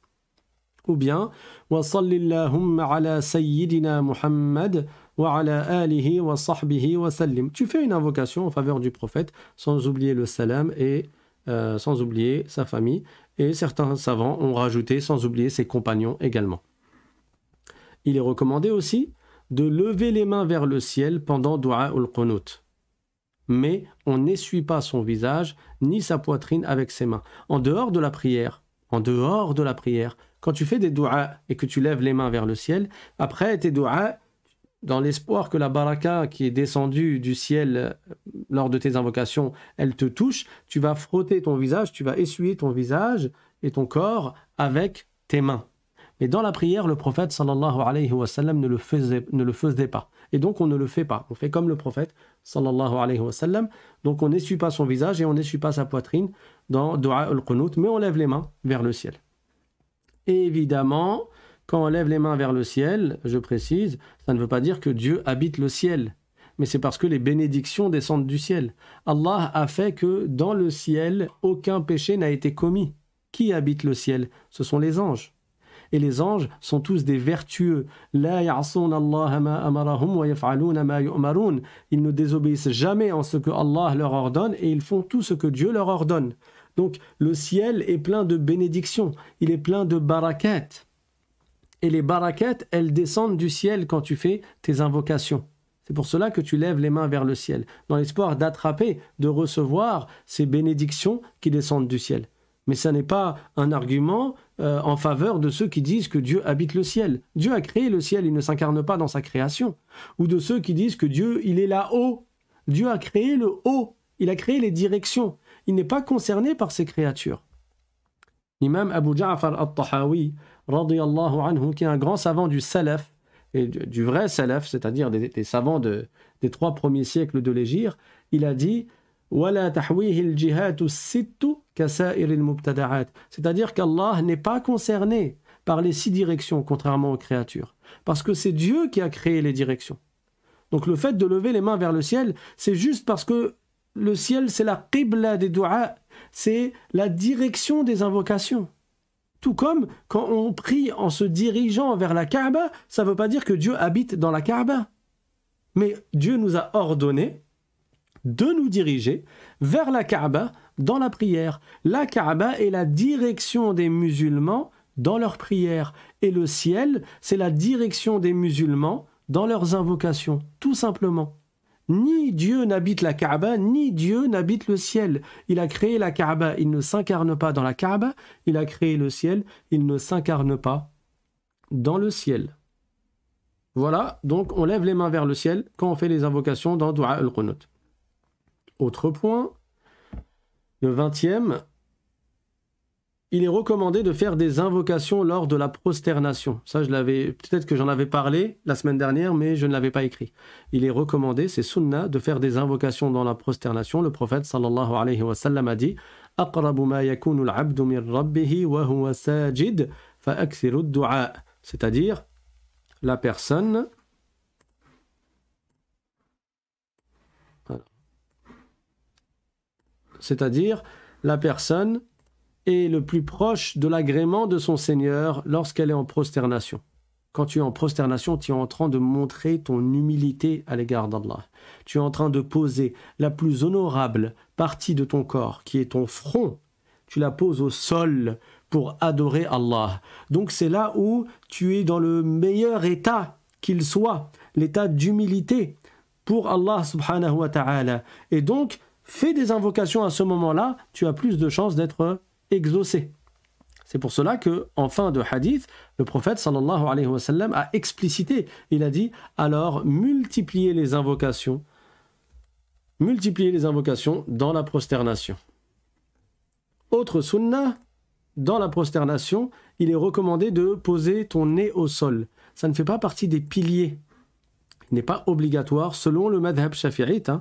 Ou bien wa salli Allahumma ala sayyidina Muhammad wa ala alihi wa sahbihi wa sallim. Tu fais une invocation en faveur du prophète sans oublier le salam et sans oublier sa famille, et certains savants ont rajouté sans oublier ses compagnons également. Il est recommandé aussi de lever les mains vers le ciel pendant dua al-qunut, mais on n'essuie pas son visage ni sa poitrine avec ses mains. En dehors de la prière, quand tu fais des duas et que tu lèves les mains vers le ciel, après tes duas, dans l'espoir que la baraka qui est descendue du ciel lors de tes invocations, elle te touche, tu vas frotter ton visage, tu vas essuyer ton visage et ton corps avec tes mains. Mais dans la prière, le prophète sallallahu alayhi wa sallam ne le faisait pas. Et donc on ne le fait pas. On fait comme le prophète sallallahu alayhi wa sallam. Donc on n'essuie pas son visage et on n'essuie pas sa poitrine dans dua al-qunut, mais on lève les mains vers le ciel. Et évidemment, quand on lève les mains vers le ciel, je précise, ça ne veut pas dire que Dieu habite le ciel, mais c'est parce que les bénédictions descendent du ciel. Allah a fait que dans le ciel, aucun péché n'a été commis. Qui habite le ciel? Ce sont les anges. Et les anges sont tous des vertueux. La ya'suna Allah ma amarahum wa yaf'aluna ma yu'marun. Ils ne désobéissent jamais en ce que Allah leur ordonne et ils font tout ce que Dieu leur ordonne. Donc le ciel est plein de bénédictions, il est plein de barakat. Et les barakats, elles descendent du ciel quand tu fais tes invocations. C'est pour cela que tu lèves les mains vers le ciel, dans l'espoir d'attraper, de recevoir ces bénédictions qui descendent du ciel. Mais ça n'est pas un argument en faveur de ceux qui disent que Dieu habite le ciel. Dieu a créé le ciel, il ne s'incarne pas dans sa création. Ou de ceux qui disent que Dieu, il est là-haut. Dieu a créé le haut, il a créé les directions. Il n'est pas concerné par ces créatures. L'imam Abu Ja'far al-Tahawi, radiyallahu anhu, qui est un grand savant du salaf, et du vrai salaf, c'est-à-dire des savants des 3 premiers siècles de l'Hégire, il a dit وَلَا تَحْوِيهِ الْجِهَاتُ السِّتُّ كَسَائِرِ الْمُبْتَدَعَاتِ. C'est-à-dire qu'Allah n'est pas concerné par les 6 directions, contrairement aux créatures. Parce que c'est Dieu qui a créé les directions. Donc le fait de lever les mains vers le ciel, c'est juste parce que le ciel, c'est la qibla des du'a, c'est la direction des invocations. Tout comme quand on prie en se dirigeant vers la Kaaba, ça ne veut pas dire que Dieu habite dans la Kaaba. Mais Dieu nous a ordonné de nous diriger vers la Kaaba dans la prière. La Kaaba est la direction des musulmans dans leur prière. Et le ciel, c'est la direction des musulmans dans leurs invocations, tout simplement. Ni Dieu n'habite la Kaaba, ni Dieu n'habite le ciel. Il a créé la Kaaba, il ne s'incarne pas dans la Kaaba. Il a créé le ciel, il ne s'incarne pas dans le ciel. Voilà, donc on lève les mains vers le ciel quand on fait les invocations dans Dua al-Qunut. Autre point, le 20e, il est recommandé de faire des invocations lors de la prosternation. Ça, peut-être que j'en avais parlé la semaine dernière, mais je ne l'avais pas écrit. Il est recommandé, c'est sunnah, de faire des invocations dans la prosternation. Le prophète sallallahu alayhi wa sallam a dit « Aqrabu ma yakunu al-abdu min rabbihi wa huwa sajid fa aksiru ad-du'a » c'est-à-dire la personne est le plus proche de l'agrément de son Seigneur lorsqu'elle est en prosternation. Quand tu es en prosternation, tu es en train de montrer ton humilité à l'égard d'Allah. Tu es en train de poser la plus honorable partie de ton corps, qui est ton front. Tu la poses au sol pour adorer Allah. Donc c'est là où tu es dans le meilleur état qu'il soit, l'état d'humilité pour Allah subhanahu wa ta'ala. Et donc, fais des invocations à ce moment-là, tu as plus de chances d'être exaucé. C'est pour cela que, en fin de hadith, le prophète sallallahu alayhi wa sallam a explicité. Il a dit, alors multipliez les invocations dans la prosternation. Autre sunnah, dans la prosternation, il est recommandé de poser ton nez au sol. Ça ne fait pas partie des piliers. Il n'est pas obligatoire, selon le madhab shafi'ite,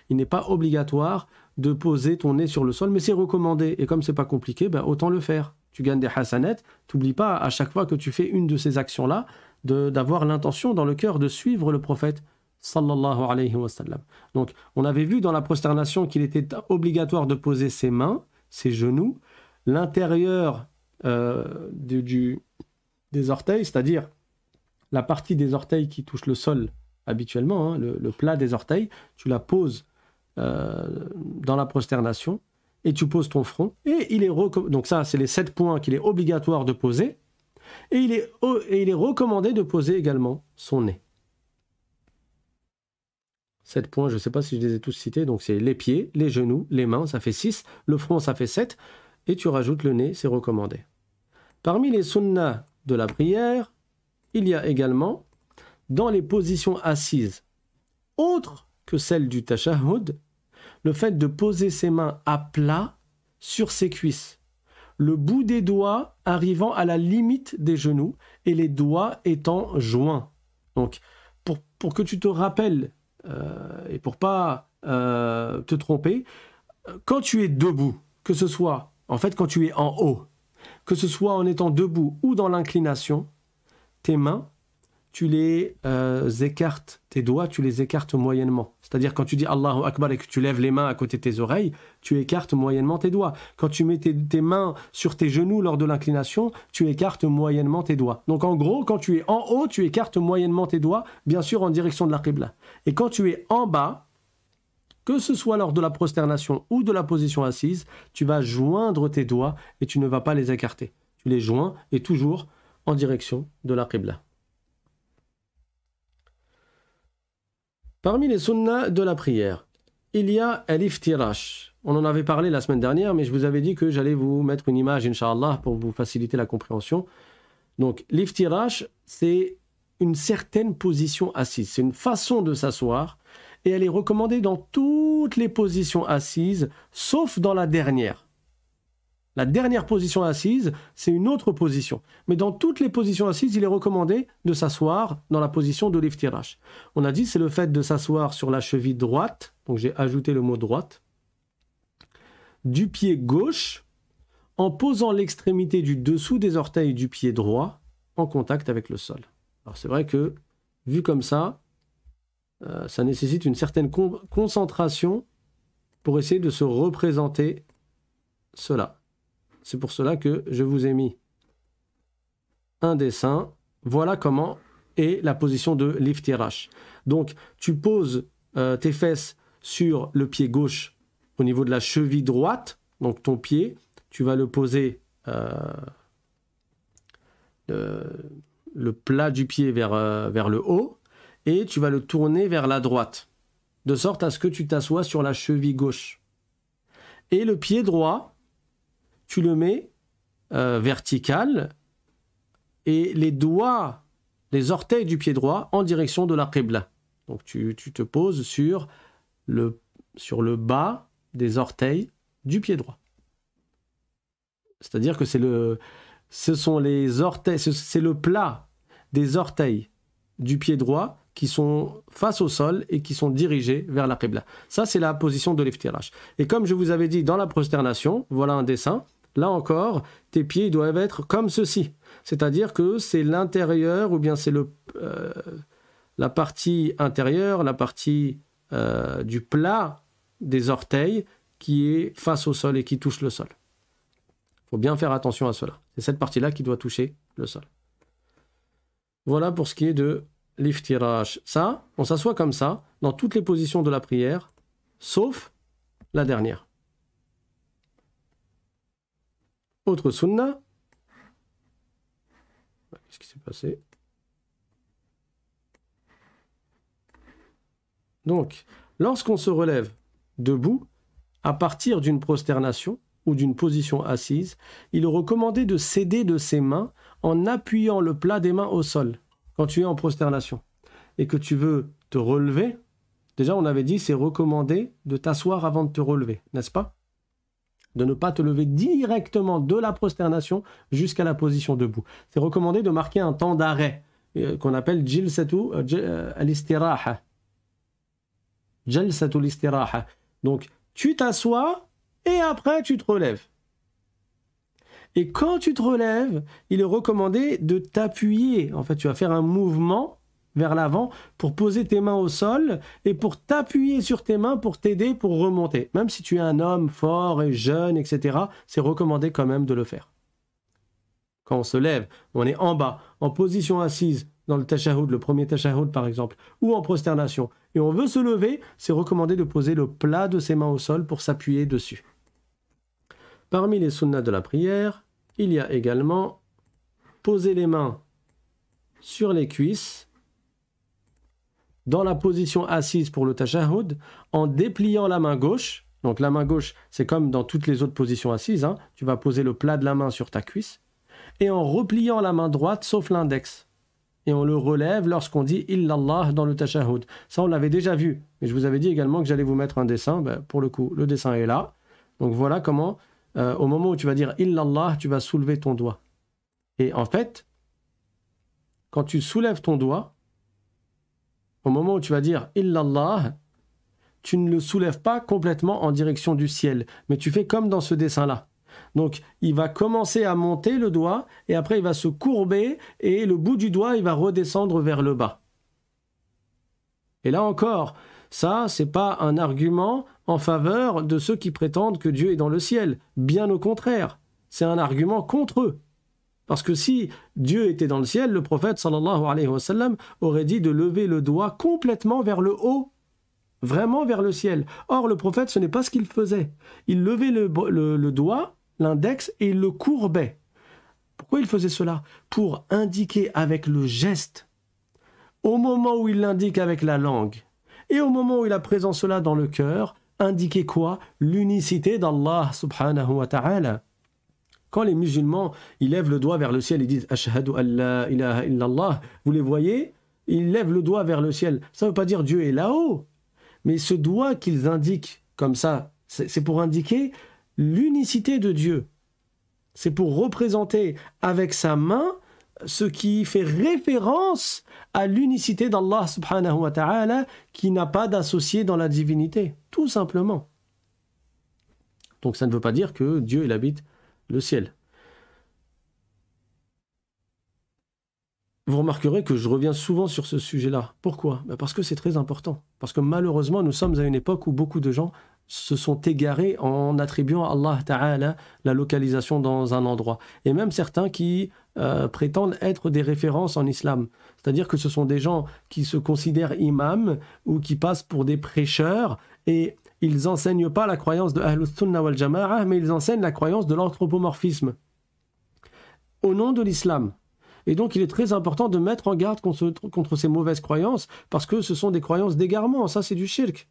il n'est pas obligatoire de poser ton nez sur le sol, mais c'est recommandé. Et comme c'est pas compliqué, ben autant le faire. Tu gagnes des hasanettes. T'oublies pas à chaque fois que tu fais une de ces actions-là, d'avoir l'intention dans le cœur de suivre le prophète sallallahu alayhi wa sallam. Donc, on avait vu dans la prosternation qu'il était obligatoire de poser ses mains, ses genoux, l'intérieur des orteils, c'est-à-dire la partie des orteils qui touche le sol habituellement, le plat des orteils, tu la poses dans la prosternation et tu poses ton front. Et donc ça, c'est les 7 points qu'il est obligatoire de poser. Et il est recommandé de poser également son nez. 7 points, je ne sais pas si je les ai tous cités, donc c'est les pieds, les genoux, les mains, ça fait 6, le front, ça fait 7, et tu rajoutes le nez, c'est recommandé. Parmi les sunnas de la prière, il y a également, dans les positions assises, autres que celles du tashahhud, le fait de poser ses mains à plat sur ses cuisses, le bout des doigts arrivant à la limite des genoux et les doigts étant joints. Donc, pour que tu te rappelles et pour pas te tromper, quand tu es debout, que ce soit en fait quand tu es en haut, que ce soit en étant debout ou dans l'inclination, tes mains, tu les écartes, tes doigts, tu les écartes moyennement. C'est-à-dire quand tu dis Allahu Akbar et que tu lèves les mains à côté de tes oreilles, tu écartes moyennement tes doigts. Quand tu mets tes mains sur tes genoux lors de l'inclination, tu écartes moyennement tes doigts. Donc en gros, quand tu es en haut, tu écartes moyennement tes doigts, bien sûr en direction de la Qibla. Et quand tu es en bas, que ce soit lors de la prosternation ou de la position assise, tu vas joindre tes doigts et tu ne vas pas les écarter. Tu les joins et toujours en direction de la Qibla. Parmi les sunnas de la prière, il y a al-iftirash. On en avait parlé la semaine dernière, mais je vous avais dit que j'allais vous mettre une image, Inch'Allah, pour vous faciliter la compréhension. Donc, l'iftirash, c'est une certaine position assise. C'est une façon de s'asseoir et elle est recommandée dans toutes les positions assises, sauf dans la dernière. La dernière position assise, c'est une autre position. Mais dans toutes les positions assises, il est recommandé de s'asseoir dans la position de l'iftirash. On a dit c'est le fait de s'asseoir sur la cheville droite, donc j'ai ajouté le mot droite, du pied gauche, en posant l'extrémité du dessous des orteils du pied droit en contact avec le sol. Alors c'est vrai que, vu comme ça nécessite une certaine concentration pour essayer de se représenter cela. C'est pour cela que je vous ai mis un dessin. Voilà comment est la position de l'iftirash. Donc, tu poses tes fesses sur le pied gauche au niveau de la cheville droite. Donc, ton pied, tu vas le poser le plat du pied vers le haut et tu vas le tourner vers la droite, de sorte à ce que tu t'assoies sur la cheville gauche. Et le pied droit, tu le mets vertical et les doigts, les orteils du pied droit en direction de la Qibla. Donc tu te poses sur le bas des orteils du pied droit. C'est-à-dire que c'est le plat des orteils du pied droit qui sont face au sol et qui sont dirigés vers la Qibla. Ça, c'est la position de l'iftirash. Et comme je vous avais dit dans la prosternation, voilà un dessin. Là encore, tes pieds doivent être comme ceci. C'est-à-dire que c'est l'intérieur ou bien c'est la partie intérieure, la partie du plat des orteils qui est face au sol et qui touche le sol. Il faut bien faire attention à cela. C'est cette partie-là qui doit toucher le sol. Voilà pour ce qui est de l'iftirash. Ça, on s'assoit comme ça dans toutes les positions de la prière, sauf la dernière. Autre sunna. Qu'est-ce qui s'est passé? Donc, lorsqu'on se relève debout, à partir d'une prosternation ou d'une position assise, il est recommandé de s'aider de ses mains en appuyant le plat des mains au sol. Quand tu es en prosternation et que tu veux te relever, déjà on avait dit c'est recommandé de t'asseoir avant de te relever, n'est-ce pas? de ne pas te lever directement de la prosternation jusqu'à la position debout. C'est recommandé de marquer un temps d'arrêt qu'on appelle jilsatu al-istiraha. Jalsatu al-istiraha. Donc, tu t'assois et après tu te relèves. Et quand tu te relèves, il est recommandé de t'appuyer. En fait, tu vas faire un mouvement vers l'avant pour poser tes mains au sol et pour t'appuyer sur tes mains pour t'aider pour remonter. Même si tu es un homme fort et jeune, etc., c'est recommandé quand même de le faire. Quand on se lève, on est en bas, en position assise, dans le tashahhud, le premier tashahhud par exemple, ou en prosternation, et on veut se lever, c'est recommandé de poser le plat de ses mains au sol pour s'appuyer dessus. Parmi les sunnas de la prière, il y a également poser les mains sur les cuisses, dans la position assise pour le tashahhud, en dépliant la main gauche. Donc la main gauche, c'est comme dans toutes les autres positions assises, hein. Tu vas poser le plat de la main sur ta cuisse, et en repliant la main droite, sauf l'index. Et on le relève lorsqu'on dit « Illallah » dans le tashahhud. Ça, on l'avait déjà vu. Mais je vous avais dit également que j'allais vous mettre un dessin. Ben, pour le coup, le dessin est là. Donc voilà comment, au moment où tu vas dire « Illallah », tu vas soulever ton doigt. Et en fait, quand tu soulèves ton doigt, au moment où tu vas dire « Illallah », tu ne le soulèves pas complètement en direction du ciel, mais tu fais comme dans ce dessin-là. Donc, il va commencer à monter le doigt, et après il va se courber, et le bout du doigt, il va redescendre vers le bas. Et là encore, ça, c'est pas un argument en faveur de ceux qui prétendent que Dieu est dans le ciel. Bien au contraire, c'est un argument contre eux. Parce que si Dieu était dans le ciel, le prophète sallallahu alayhi wa sallam aurait dit de lever le doigt complètement vers le haut, vraiment vers le ciel. Or, le prophète, ce n'est pas ce qu'il faisait. Il levait le doigt, l'index, et il le courbait. Pourquoi il faisait cela? Pour indiquer avec le geste, au moment où il l'indique avec la langue, et au moment où il a présent cela dans le cœur, indiquer quoi? L'unicité d'Allah subhanahu wa ta'ala. Quand les musulmans, ils lèvent le doigt vers le ciel, ils disent « Ashhadu an la ilaha illallah », vous les voyez? Ils lèvent le doigt vers le ciel. Ça ne veut pas dire Dieu est là-haut. Mais ce doigt qu'ils indiquent comme ça, c'est pour indiquer l'unicité de Dieu. C'est pour représenter avec sa main ce qui fait référence à l'unicité d'Allah subhanahu wa ta'ala qui n'a pas d'associé dans la divinité, tout simplement. Donc ça ne veut pas dire que Dieu il habite le ciel. Vous remarquerez que je reviens souvent sur ce sujet-là. Pourquoi? Parce que c'est très important. Parce que malheureusement, nous sommes à une époque où beaucoup de gens se sont égarés en attribuant à Allah Ta'ala la localisation dans un endroit. Et même certains qui prétendent être des références en islam. C'est-à-dire que ce sont des gens qui se considèrent imams ou qui passent pour des prêcheurs et ils n'enseignent pas la croyance de Ahlus Sunnah wal Jama'a, mais ils enseignent la croyance de l'anthropomorphisme au nom de l'islam. Et donc, il est très important de mettre en garde contre ces mauvaises croyances, parce que ce sont des croyances d'égarement. Ça, c'est du shirk.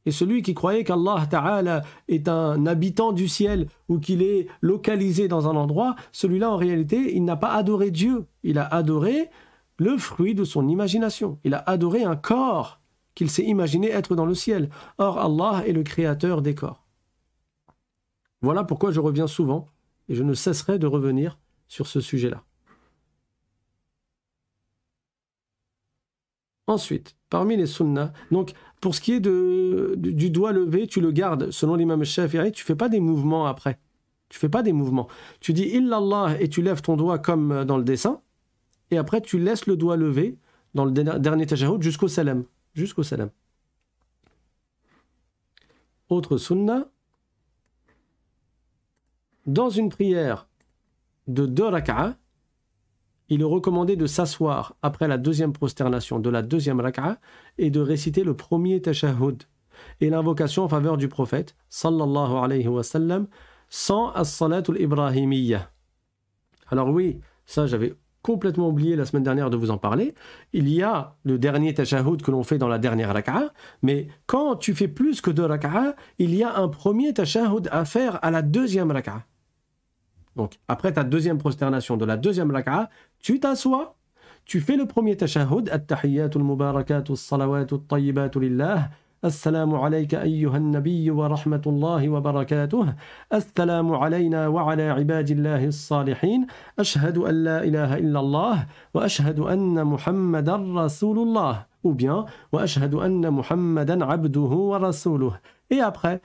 Et celui qui croyait qu'Allah Ta'ala est un habitant du ciel ou qu'il est localisé dans un endroit, celui-là, en réalité, il n'a pas adoré Dieu. Il a adoré le fruit de son imagination. Il a adoré un corps qu'il s'est imaginé être dans le ciel. Or, Allah est le créateur des corps. Voilà pourquoi je reviens souvent, et je ne cesserai de revenir sur ce sujet-là. Ensuite, parmi les sunnas, donc pour ce qui est du doigt levé, tu le gardes, selon l'imam Shafi'i, tu ne fais pas des mouvements après. Tu ne fais pas des mouvements. Tu dis « Illallah » et tu lèves ton doigt comme dans le dessin, et après tu laisses le doigt levé dans le dernier tashahhud jusqu'au salam. Jusqu'au salam. Autre sunna, dans une prière de 2 rak'a, il est recommandé de s'asseoir après la deuxième prosternation de la deuxième rak'a et de réciter le premier tashahhud et l'invocation en faveur du prophète sallallahu alayhi wa sallam sans as-salatul ibrahimiyya. Alors oui, ça j'avais complètement oublié la semaine dernière de vous en parler. Il y a le dernier tashahhud que l'on fait dans la dernière rak'a, mais quand tu fais plus que 2 rak'a, il y a un premier tashahhud à faire à la deuxième rak'a. Donc, après ta deuxième prosternation de la deuxième rak'a, tu t'assois, tu fais le premier tashahhud, at-tahiyyatul mubarakatu as-salawatu at-tayyibatu lillah, Assalamu alayka ayyuhan nabiy wa rahmatullahi wa barakatuh. Assalamu alayna wa ala ibadillahi as-salihin. Ashhadu an la ilaha illallah wa ashhadu anna Muhammadan rasulullah. Ou bien wa ashhadu anna Muhammadan abduhu wa rasuluh. Et après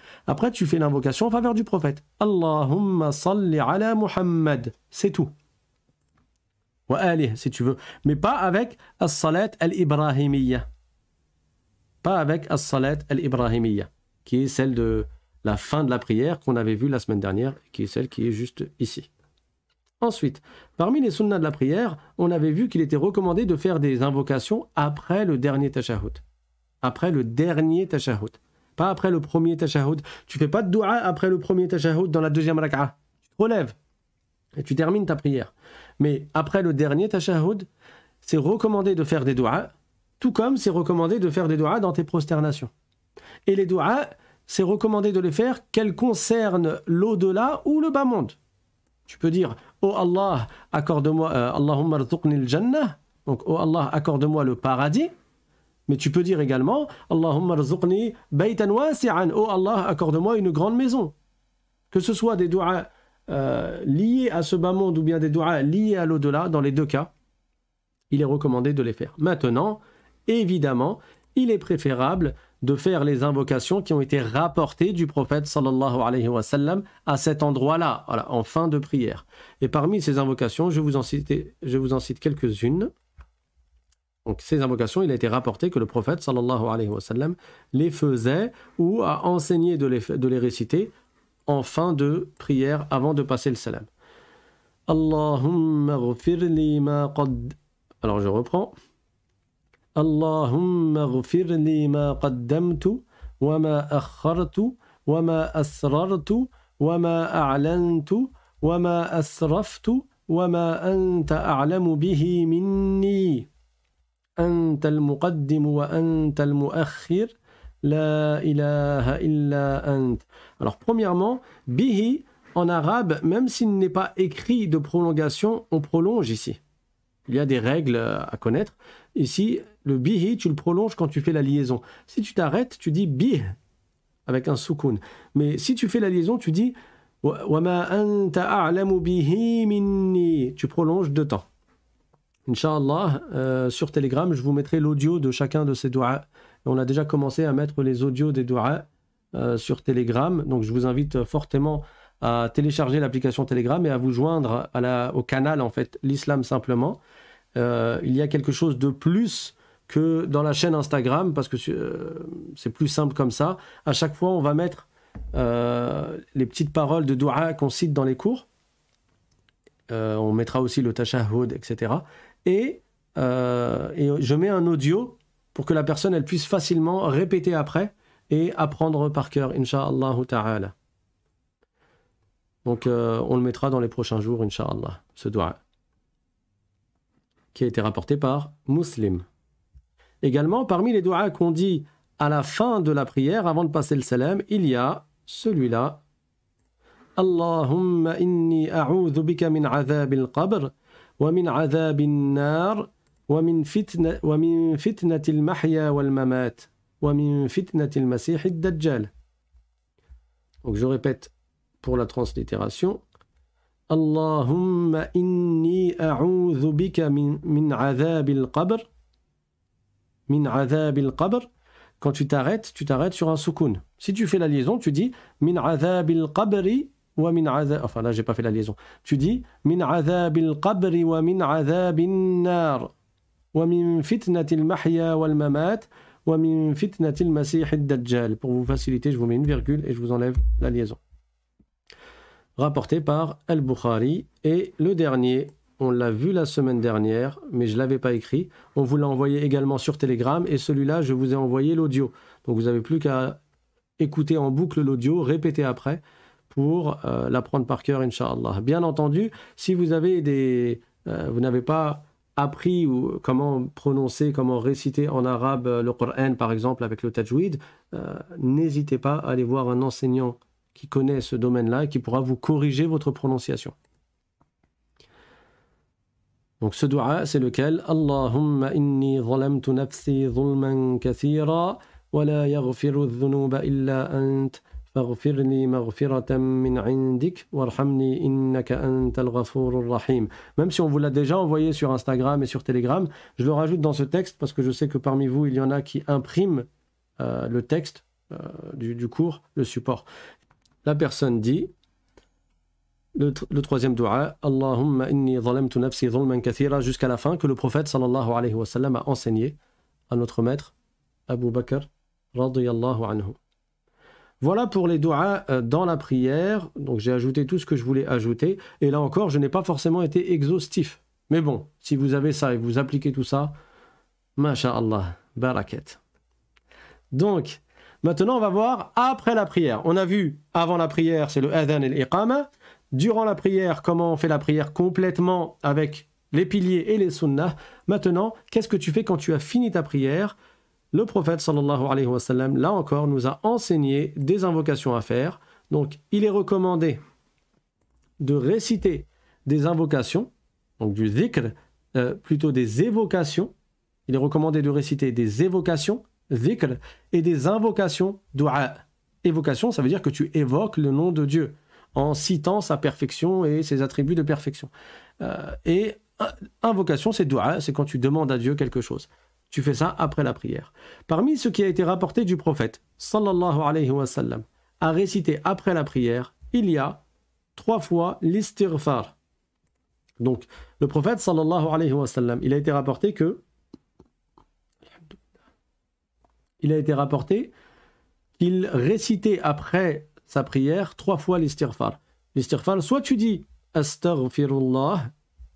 tu fais l'invocation en faveur du prophète. Allahumma salli ala Muhammad. C'est tout. Wa alih, si tu veux. Mais pas avec as-salat al-ibrahimiyya. Pas avec as-salat al-ibrahimiyya, qui est celle de la fin de la prière qu'on avait vue la semaine dernière, qui est celle qui est juste ici. Ensuite, parmi les sunnas de la prière, on avait vu qu'il était recommandé de faire des invocations après le dernier tashahhud. Après le dernier tashahhud. Pas après le premier tashahhud. Tu fais pas de dua après le premier tashahhud dans la deuxième rak'a. Tu te relèves et tu termines ta prière. Mais après le dernier tashahhud, c'est recommandé de faire des duas, tout comme c'est recommandé de faire des duas dans tes prosternations. Et les duas, c'est recommandé de les faire qu'elles concernent l'au-delà ou le bas monde. Tu peux dire « Oh Allah, accorde-moi, Allahumma rzuqni al-jannah » donc « Oh Allah, accorde-moi le paradis » mais tu peux dire également « Allahumma rzuqni baytan wasi'an » « Oh Allah, accorde-moi une grande maison » que ce soit des duas liés à ce bas monde ou bien des duas liés à l'au-delà, dans les deux cas, il est recommandé de les faire. Maintenant, évidemment, il est préférable de faire les invocations qui ont été rapportées du prophète sallallahu alayhi wa sallam à cet endroit-là, voilà, en fin de prière. Et parmi ces invocations, je vous en cite quelques-unes. Donc ces invocations, il a été rapporté que le prophète sallallahu alayhi wa sallam les faisait ou a enseigné de les réciter en fin de prière avant de passer le salam. Allahumma ghfir li ma qad... Alors je reprends. Allahumma ghfir li ma qaddamtu wa ma akhartu wa ma asrartu wa ma a'lantu wa ma asraftu wa ma anta a'lamu bihi minni. Anta al-muqaddim wa anta al-mu'akhir. La ilaha illa ant. Alors premièrement, bihi en arabe, même s'il n'est pas écrit de prolongation, on prolonge ici. Il y a des règles à connaître. Ici, le bihi, tu le prolonges quand tu fais la liaison. Si tu t'arrêtes, tu dis bih avec un soukoun. Mais si tu fais la liaison, tu dis wa ma anta a'lamu bihi minni. Tu prolonges deux temps. Inch'Allah, sur Telegram, je vous mettrai l'audio de chacun de ces duas. On a déjà commencé à mettre les audios des duas sur Telegram. Donc je vous invite fortement à télécharger l'application Telegram et à vous joindre au canal, en fait, l'Islam simplement. Il y a quelque chose de plus que dans la chaîne Instagram, parce que c'est plus simple comme ça. À chaque fois, on va mettre les petites paroles de dua qu'on cite dans les cours. On mettra aussi le tashahhud, etc. Et je mets un audio pour que la personne elle puisse facilement répéter après et apprendre par cœur, Inch'Allah ta'ala. Donc on le mettra dans les prochains jours, Inch'Allah, ce dua, qui a été rapporté par Muslim. Également, parmi les duas qu'on dit à la fin de la prière, avant de passer le salam, il y a celui-là. Allahumma inni a'udhu bika min adhabil qabr wa min adhabin nar wa min fitnatil mahya wal mamat wa min fitnatil masih ad-dajjal. Donc je répète pour la translittération. Allahumma inni a'udhu bika min adhabil qabr. Min adhabil qabr. Quand tu t'arrêtes sur un soukoun. Si tu fais la liaison, tu dis min adhabil qabri wa min adhab. Enfin là, j'ai pas fait la liaison. Tu dis min adhabil qabri wa min adhabin nar wa min fitnatil mahya wal mamat wa min fitnatil masih ad-dajjal. Pour vous faciliter, je vous mets une virgule et je vous enlève la liaison. Rapporté par Al-Bukhari. Et le dernier, on l'a vu la semaine dernière, mais je ne l'avais pas écrit. On vous l'a envoyé également sur Telegram et celui-là, je vous ai envoyé l'audio. Donc vous n'avez plus qu'à écouter en boucle l'audio, répéter après pour l'apprendre par cœur, Inch'Allah. Bien entendu, si vous avez vous n'avez pas appris ou comment prononcer, comment réciter en arabe le Coran, par exemple, avec le tajwid, n'hésitez pas à aller voir un enseignant qui connaît ce domaine-là et qui pourra vous corriger votre prononciation. Donc ce dua, c'est lequel? Allahumma inni zalamtu nafsi zulman kathira ولا يغفر الذنوب إلا أنت فاغفر لي مغفرة من عندك وارحمني إنك أنت الغفور الرحيم. Même si on vous l'a déjà envoyé sur Instagram et sur Telegram, je le rajoute dans ce texte parce que je sais que parmi vous, il y en a qui impriment le texte du cours, le support. La personne dit, le troisième dua, Allahumma inni zalamtu nafsi zulman kathira, jusqu'à la fin, que le prophète sallallahu alayhi wa sallam a enseigné à notre maître, Abu Bakr, radiyallahu anhu. Voilà pour les duas dans la prière. Donc j'ai ajouté tout ce que je voulais ajouter. Et là encore, je n'ai pas forcément été exhaustif. Mais bon, si vous avez ça et vous appliquez tout ça, masha'Allah, barakat. Donc, maintenant on va voir après la prière. On a vu avant la prière, c'est le adhan et l'iqama. Durant la prière, comment on fait la prière complètement avec les piliers et les sunnahs. Maintenant, qu'est-ce que tu fais quand tu as fini ta prière? Le prophète sallallahu alayhi wa sallam, là encore, nous a enseigné des invocations à faire. Donc, il est recommandé de réciter des invocations, donc du dhikr, plutôt des évocations. Il est recommandé de réciter des évocations, dhikr, et des invocations, dua. Évocation, ça veut dire que tu évoques le nom de Dieu en citant sa perfection et ses attributs de perfection. Et invocation, c'est dua, c'est quand tu demandes à Dieu quelque chose. Tu fais ça après la prière. Parmi ce qui a été rapporté du prophète, sallallahu alayhi wa sallam, à réciter après la prière, il y a 3 fois l'istighfar. Donc, le prophète, sallallahu alayhi wa sallam, il a été rapporté qu'il récitait après sa prière 3 fois l'istighfar. L'istighfar, soit tu dis astaghfirullah,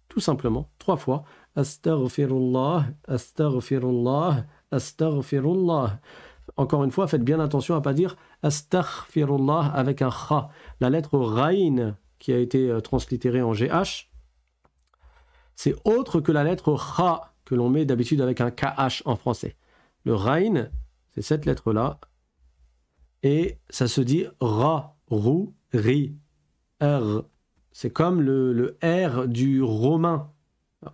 tout simplement, 3 fois. Astaghfirullah, astaghfirullah, astaghfirullah. Encore une fois, faites bien attention à ne pas dire astaghfirullah avec un kha. La lettre raïn qui a été translittérée en GH, c'est autre que la lettre kha que l'on met d'habitude avec un KH en français. Le raïn, c'est cette lettre-là. Et ça se dit ra, rou, ri, r. C'est comme le R du romain.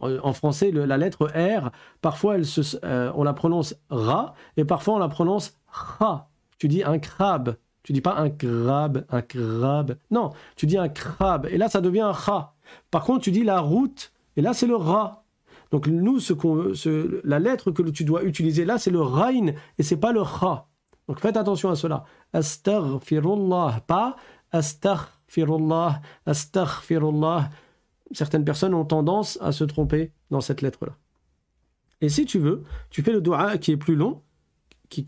En français, la lettre R, parfois on la prononce ra et parfois on la prononce kha. Tu dis un crabe. Tu dis pas un crabe, un crabe. Non, tu dis un crabe. Et là, ça devient un kha. Par contre, tu dis la route. Et là, c'est le ra. Donc, nous, la lettre que tu dois utiliser là, c'est le rain et c'est pas le kha. Donc, faites attention à cela. Astaghfirullah, pas astaghfirullah, astaghfirullah. Certaines personnes ont tendance à se tromper dans cette lettre-là. Et si tu veux, tu fais le dua qui est plus long, qui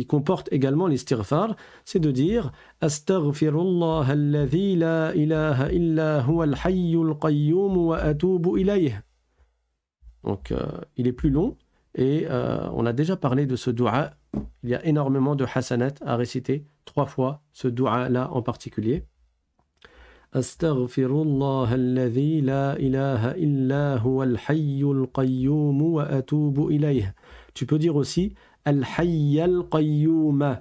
comporte également l'istighfar, c'est de dire Astaghfirullah alladhi la ilaha illa huwa al-hayyul qayyum wa atubu ilayh. Donc, il est plus long et on a déjà parlé de ce dua. Il y a énormément de hasanat à réciter 3 fois ce dua-là en particulier. Astaghfirullah alladhi la ilaha illa huwa al-hayyul qayyum wa atubu ilayh. Tu peux dire aussi al-hayy al-qayyum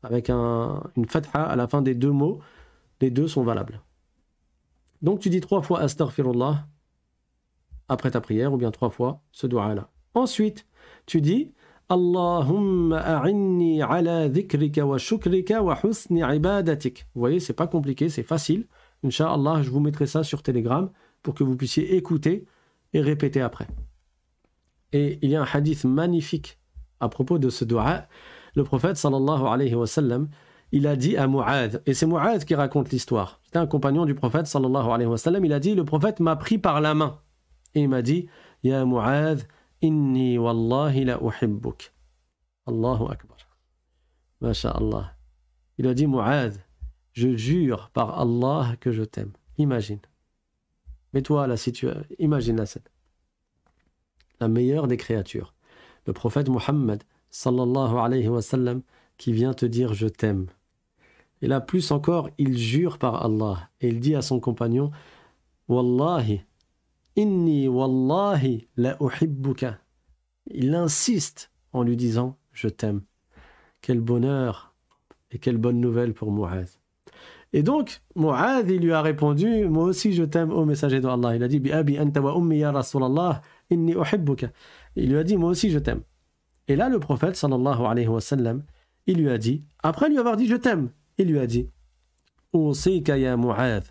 avec une fatha à la fin des 2 mots. Les 2 sont valables. Donc tu dis 3 fois astaghfirullah après ta prière ou bien 3 fois ce dua-là. Ensuite, tu dis Allahumma a'inni ala dhikrika wa shukrika wa husni ibadatik. Vous voyez, c'est pas compliqué, c'est facile. Inch'Allah, je vous mettrai ça sur Telegram pour que vous puissiez écouter et répéter après. Et il y a un hadith magnifique à propos de ce dua. Le prophète sallallahu alayhi wa sallam, il a dit à Mu'adh, et c'est Mu'adh qui raconte l'histoire. C'était un compagnon du prophète sallallahu alayhi wa sallam. Il a dit, le prophète m'a pris par la main et il m'a dit, Ya Mu'adh, inni wallahi la uhibbuk. Allahu akbar. Masha'Allah. Il a dit, Mu'adh, je jure par Allah que je t'aime. Imagine. Mets-toi la situation. Imagine la scène. La meilleure des créatures. Le prophète Muhammad, sallallahu alayhi wa sallam, qui vient te dire je t'aime. Et là, plus encore, il jure par Allah. Et il dit à son compagnon, Wallahi, inni wallahi la uhibbuka. Il insiste en lui disant je t'aime. Quel bonheur et quelle bonne nouvelle pour Mu'adh. Et donc, Mu'adh, il lui a répondu, moi aussi je t'aime, ô messager d'Allah. Il a dit, bi abi anta wa ummi ya Rasulallah, inni uhibbuka. Il lui a dit, moi aussi je t'aime. Et là, le prophète, sallallahu alayhi wa sallam, il lui a dit, après lui avoir dit « je t'aime », il lui a dit « Usika ya Mu'adh,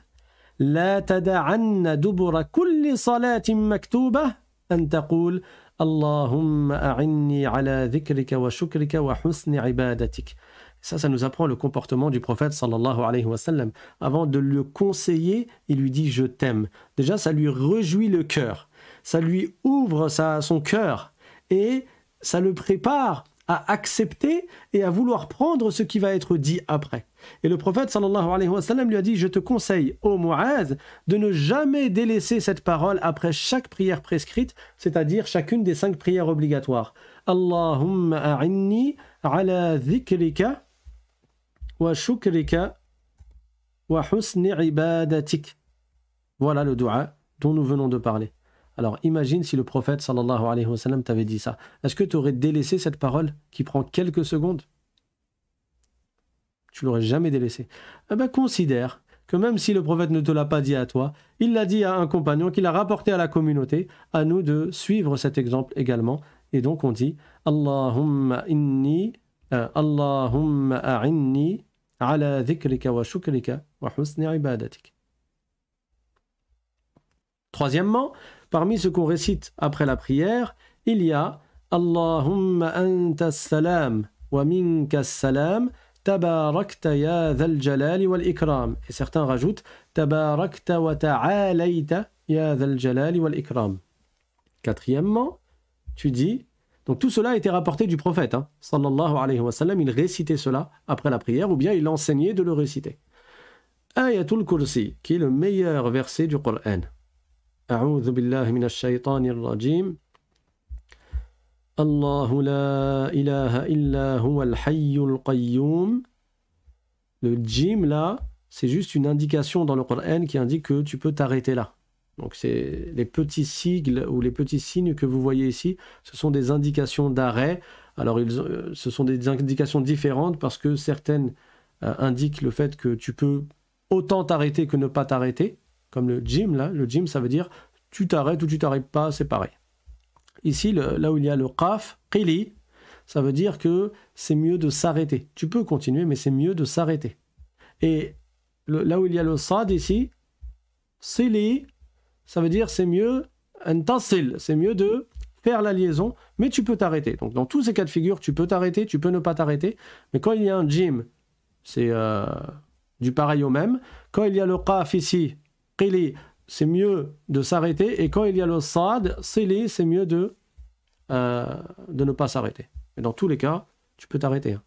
la tada'anna dubura kulli salatin maktubah, an taqul, Allahumma a'inni ala dhikrika wa shukrika wa husni ibadatik » Ça nous apprend le comportement du prophète sallallahu alayhi wa sallam. Avant de le conseiller, il lui dit « je t'aime ». Déjà, ça lui réjouit le cœur. Ça lui ouvre son cœur et ça le prépare à accepter et à vouloir prendre ce qui va être dit après. Et le prophète sallallahu alayhi wa sallam lui a dit « je te conseille, ô Mu'adh, de ne jamais délaisser cette parole après chaque prière prescrite, c'est-à-dire chacune des 5 prières obligatoires. Allahumma a'inni ala dhikrika wa shukrika wa husni ibadatik » Voilà le dua dont nous venons de parler. Alors imagine si le prophète sallallahu alayhi wa sallam t'avait dit ça. Est-ce que tu aurais délaissé cette parole qui prend quelques secondes? Tu l'aurais jamais délaissé. Eh bien considère que même si le prophète ne te l'a pas dit à toi, il l'a dit à un compagnon, qu'il a rapporté à la communauté, à nous de suivre cet exemple également. Et donc on dit Allahumma a'inni ala dhikrika wa shukrika wa husni ibadatik. Troisièmement, parmi ce qu'on récite après la prière, il y a Allahumma anta salam wa minka salam tabarakta ya dhal jalali wal ikram. Et certains rajoutent tabarakta wa ta'alayta ya dhal jalali wal ikram. Quatrièmement, tu dis, donc tout cela a été rapporté du prophète, sallallahu alayhi wa sallam, il récitait cela après la prière ou bien il enseignait de le réciter. Ayatul Kursi, qui est le meilleur verset du Coran. أعوذ بالله من الشيطان الرجيم الله لا إله إلا هو الحي القيوم. Le jim là, c'est juste une indication dans le Coran qui indique que tu peux t'arrêter là. Donc c'est les petits sigles ou les petits signes que vous voyez ici, ce sont des indications d'arrêt. Alors ce sont des indications différentes parce que certaines indiquent le fait que tu peux autant t'arrêter que ne pas t'arrêter. Comme le jim là, le jim ça veut dire tu t'arrêtes ou tu t'arrêtes pas, c'est pareil. Ici, là où il y a le qaf, qili, ça veut dire que c'est mieux de s'arrêter. Tu peux continuer, mais c'est mieux de s'arrêter. Et là où il y a le sad ici, sili, ça veut dire c'est mieux, antasil, c'est mieux de faire la liaison, mais tu peux t'arrêter. Donc dans tous ces cas de figure, tu peux t'arrêter, tu peux ne pas t'arrêter, mais quand il y a un jim, c'est du pareil au même. Quand il y a le qaf ici, qili, c'est mieux de s'arrêter, et quand il y a le sad, sili, c'est mieux de ne pas s'arrêter. Et dans tous les cas, tu peux t'arrêter.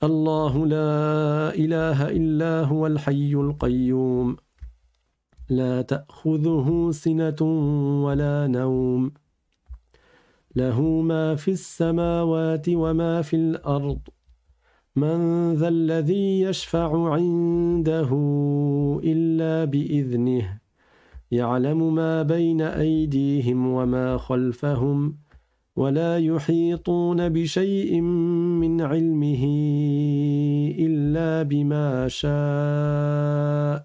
Allahu la ilaha illa huwa al-hayyul qayyum, la ta'khudhuhu sinatun wa la nawm, lahu ma fi as-samawati wa ma fi al-ard. من ذا الذي يشفع عنده إلا بإذنه يعلم ما بين أيديهم وما خلفهم ولا يحيطون بشيء من علمه إلا بما شاء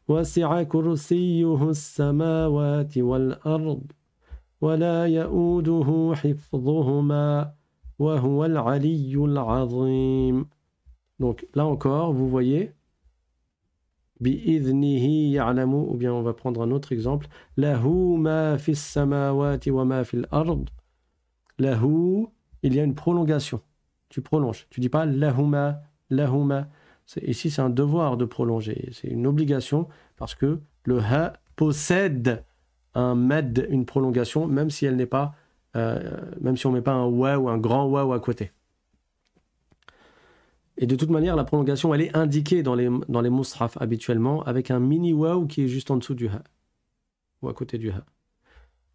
وسع كرسيه السماوات والأرض ولا يؤوده حفظهما وهو العلي العظيم. Donc là encore, vous voyez bi'idhnihi ya'lamu, ou bien on va prendre un autre exemple, lahu ma fis samawati wa ma fil ard. Lahu, il y a une prolongation. Tu prolonges. Tu dis pas lahuma, lahuma. Ici, c'est un devoir de prolonger. C'est une obligation parce que le ha possède un med, une prolongation, même si elle n'est pas même si on ne met pas un wa ou un grand wa à côté. Et de toute manière, la prolongation, elle est indiquée dans les mushaf habituellement avec un mini waw qui est juste en dessous du ha, ou à côté du ha.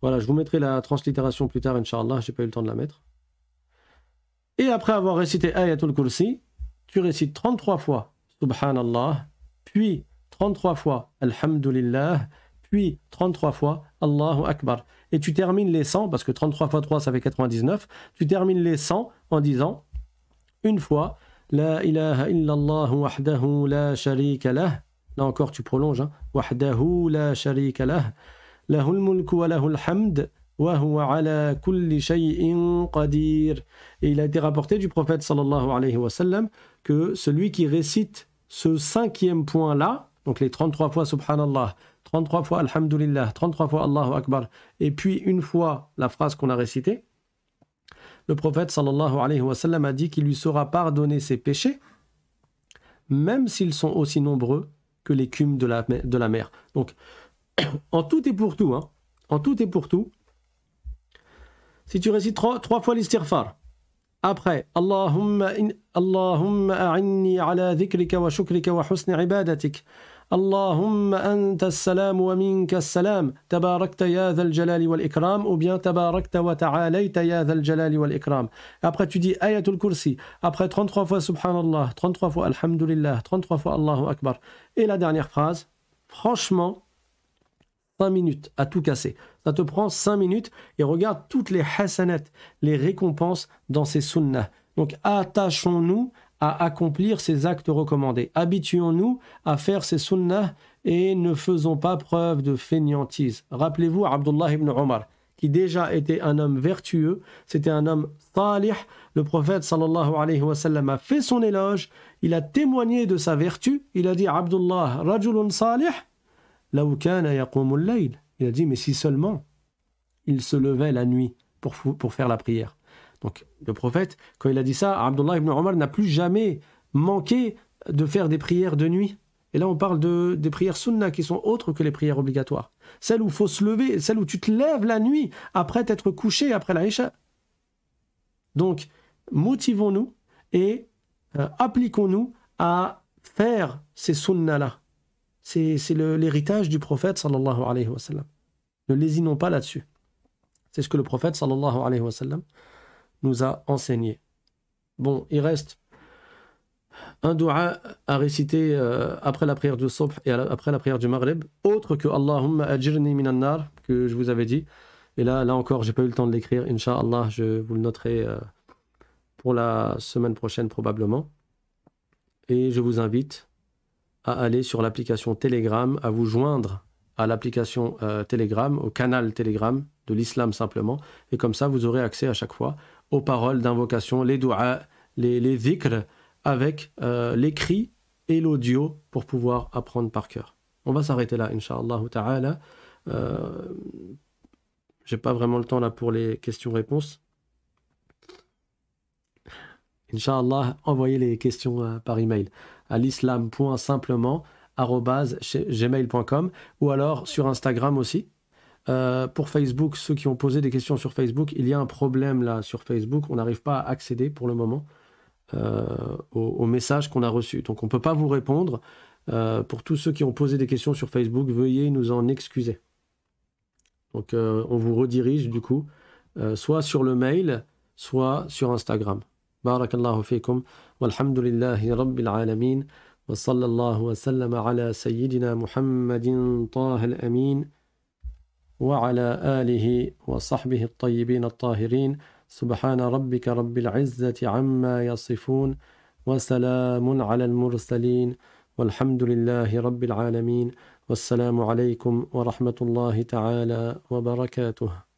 Voilà, je vous mettrai la translittération plus tard, Inch'Allah, j'ai pas eu le temps de la mettre. Et après avoir récité Ayatul Kursi, tu récites 33 fois Subhanallah, puis 33 fois Alhamdulillah, puis 33 fois Allahu Akbar. Et tu termines les 100, parce que 33 fois 3, ça fait 99, tu termines les 100 en disant une fois La ilaha illallah wahdahu la sharika lah. Là encore, tu prolonges. Wahdahu la sharika lah. Lahul mulku wa lahul hamd وهو على كل شيء قدير. Et il a été rapporté du prophète sallallahu alayhi wa sallam que celui qui récite ce cinquième point-là, donc les 33 fois subhanallah, 33 fois alhamdulillah, 33 fois Allahu akbar, et puis une fois la phrase qu'on a récitée, le prophète sallallahu alayhi wa sallam a dit qu'il lui sera pardonné ses péchés, même s'ils sont aussi nombreux que l'écume de la mer. Donc, en tout et pour tout, hein, en tout et pour tout, si tu récites trois fois l'istighfar, après, Allahumma a'inni ala dhikrika wa shukrika wa husni ibadatik, Allahumma anta as-salam wa minka as-salam, tabarakta ya dhal jalali wal ikram, ou bien tabarakta wa ta'alayta ya dhal jalali wal ikram. Après, tu dis ayatul kursi, après 33 fois subhanallah, 33 fois alhamdulillah, 33 fois Allahu akbar. Et la dernière phrase, franchement, 5 minutes à tout casser. Ça te prend 5 minutes et regarde toutes les hasanat, les récompenses dans ces sunnahs. Donc attachons-nous à accomplir ces actes recommandés. Habituons-nous à faire ces sunnahs et ne faisons pas preuve de fainéantise. Rappelez-vous Abdullah ibn Omar, qui déjà était un homme vertueux, c'était un homme salih. Le prophète sallallahu alayhi wa sallam a fait son éloge, il a témoigné de sa vertu, il a dit Abdullah, rajulun salih, law kana yaqumul layl. Il a dit, mais si seulement il se levait la nuit pour faire la prière. Donc le prophète, quand il a dit ça, Abdullah ibn Omar n'a plus jamais manqué de faire des prières de nuit. Et là on parle des prières sunnah qui sont autres que les prières obligatoires. Celles où il faut se lever, celles où tu te lèves la nuit après t'être couché après l'Aïcha. Donc motivons-nous et appliquons-nous à faire ces sunnahs-là. C'est l'héritage du prophète sallallahu alayhi wa sallam. Ne lésinons pas là-dessus. C'est ce que le prophète sallallahu alayhi wa sallam nous a enseigné. Bon, il reste un dua à réciter après la prière du subh et après la prière du maghrib, autre que Allahumma ajirni minan nar, que je vous avais dit. Et là encore, j'ai pas eu le temps de l'écrire. Inch'Allah, je vous le noterai pour la semaine prochaine probablement. Et je vous invite à aller sur l'application Telegram, à vous joindre à l'application Telegram, au canal Telegram de l'islam simplement, et comme ça vous aurez accès à chaque fois aux paroles d'invocation, les du'a, les dhikr, avec l'écrit et l'audio pour pouvoir apprendre par cœur. On va s'arrêter là, Inch'Allah ta'ala. J'ai pas vraiment le temps là pour les questions-réponses. Inch'Allah, envoyez les questions par email à l'islam.simplement@gmail.com ou alors sur Instagram aussi. Pour Facebook, ceux qui ont posé des questions sur Facebook, il y a un problème là sur Facebook. On n'arrive pas à accéder pour le moment aux messages qu'on a reçus. Donc on ne peut pas vous répondre. Pour tous ceux qui ont posé des questions sur Facebook, veuillez nous en excuser. Donc on vous redirige du coup, soit sur le mail, soit sur Instagram. Barakallahu fikum, walhamdulillahi rabbil alamin, wa sallallahu wa sallam ala sayyidina Muhammadin taha al-amin, wa ala alihi wa sahbihi at-tayyibin at-tahirin, subhana rabbika rabbil izzati amma yasifun, wa salamun ala al-mursalin, walhamdulillahi rabbil alamin, wassalamu alaykum wa rahmatullahi ta'ala wa barakatuh.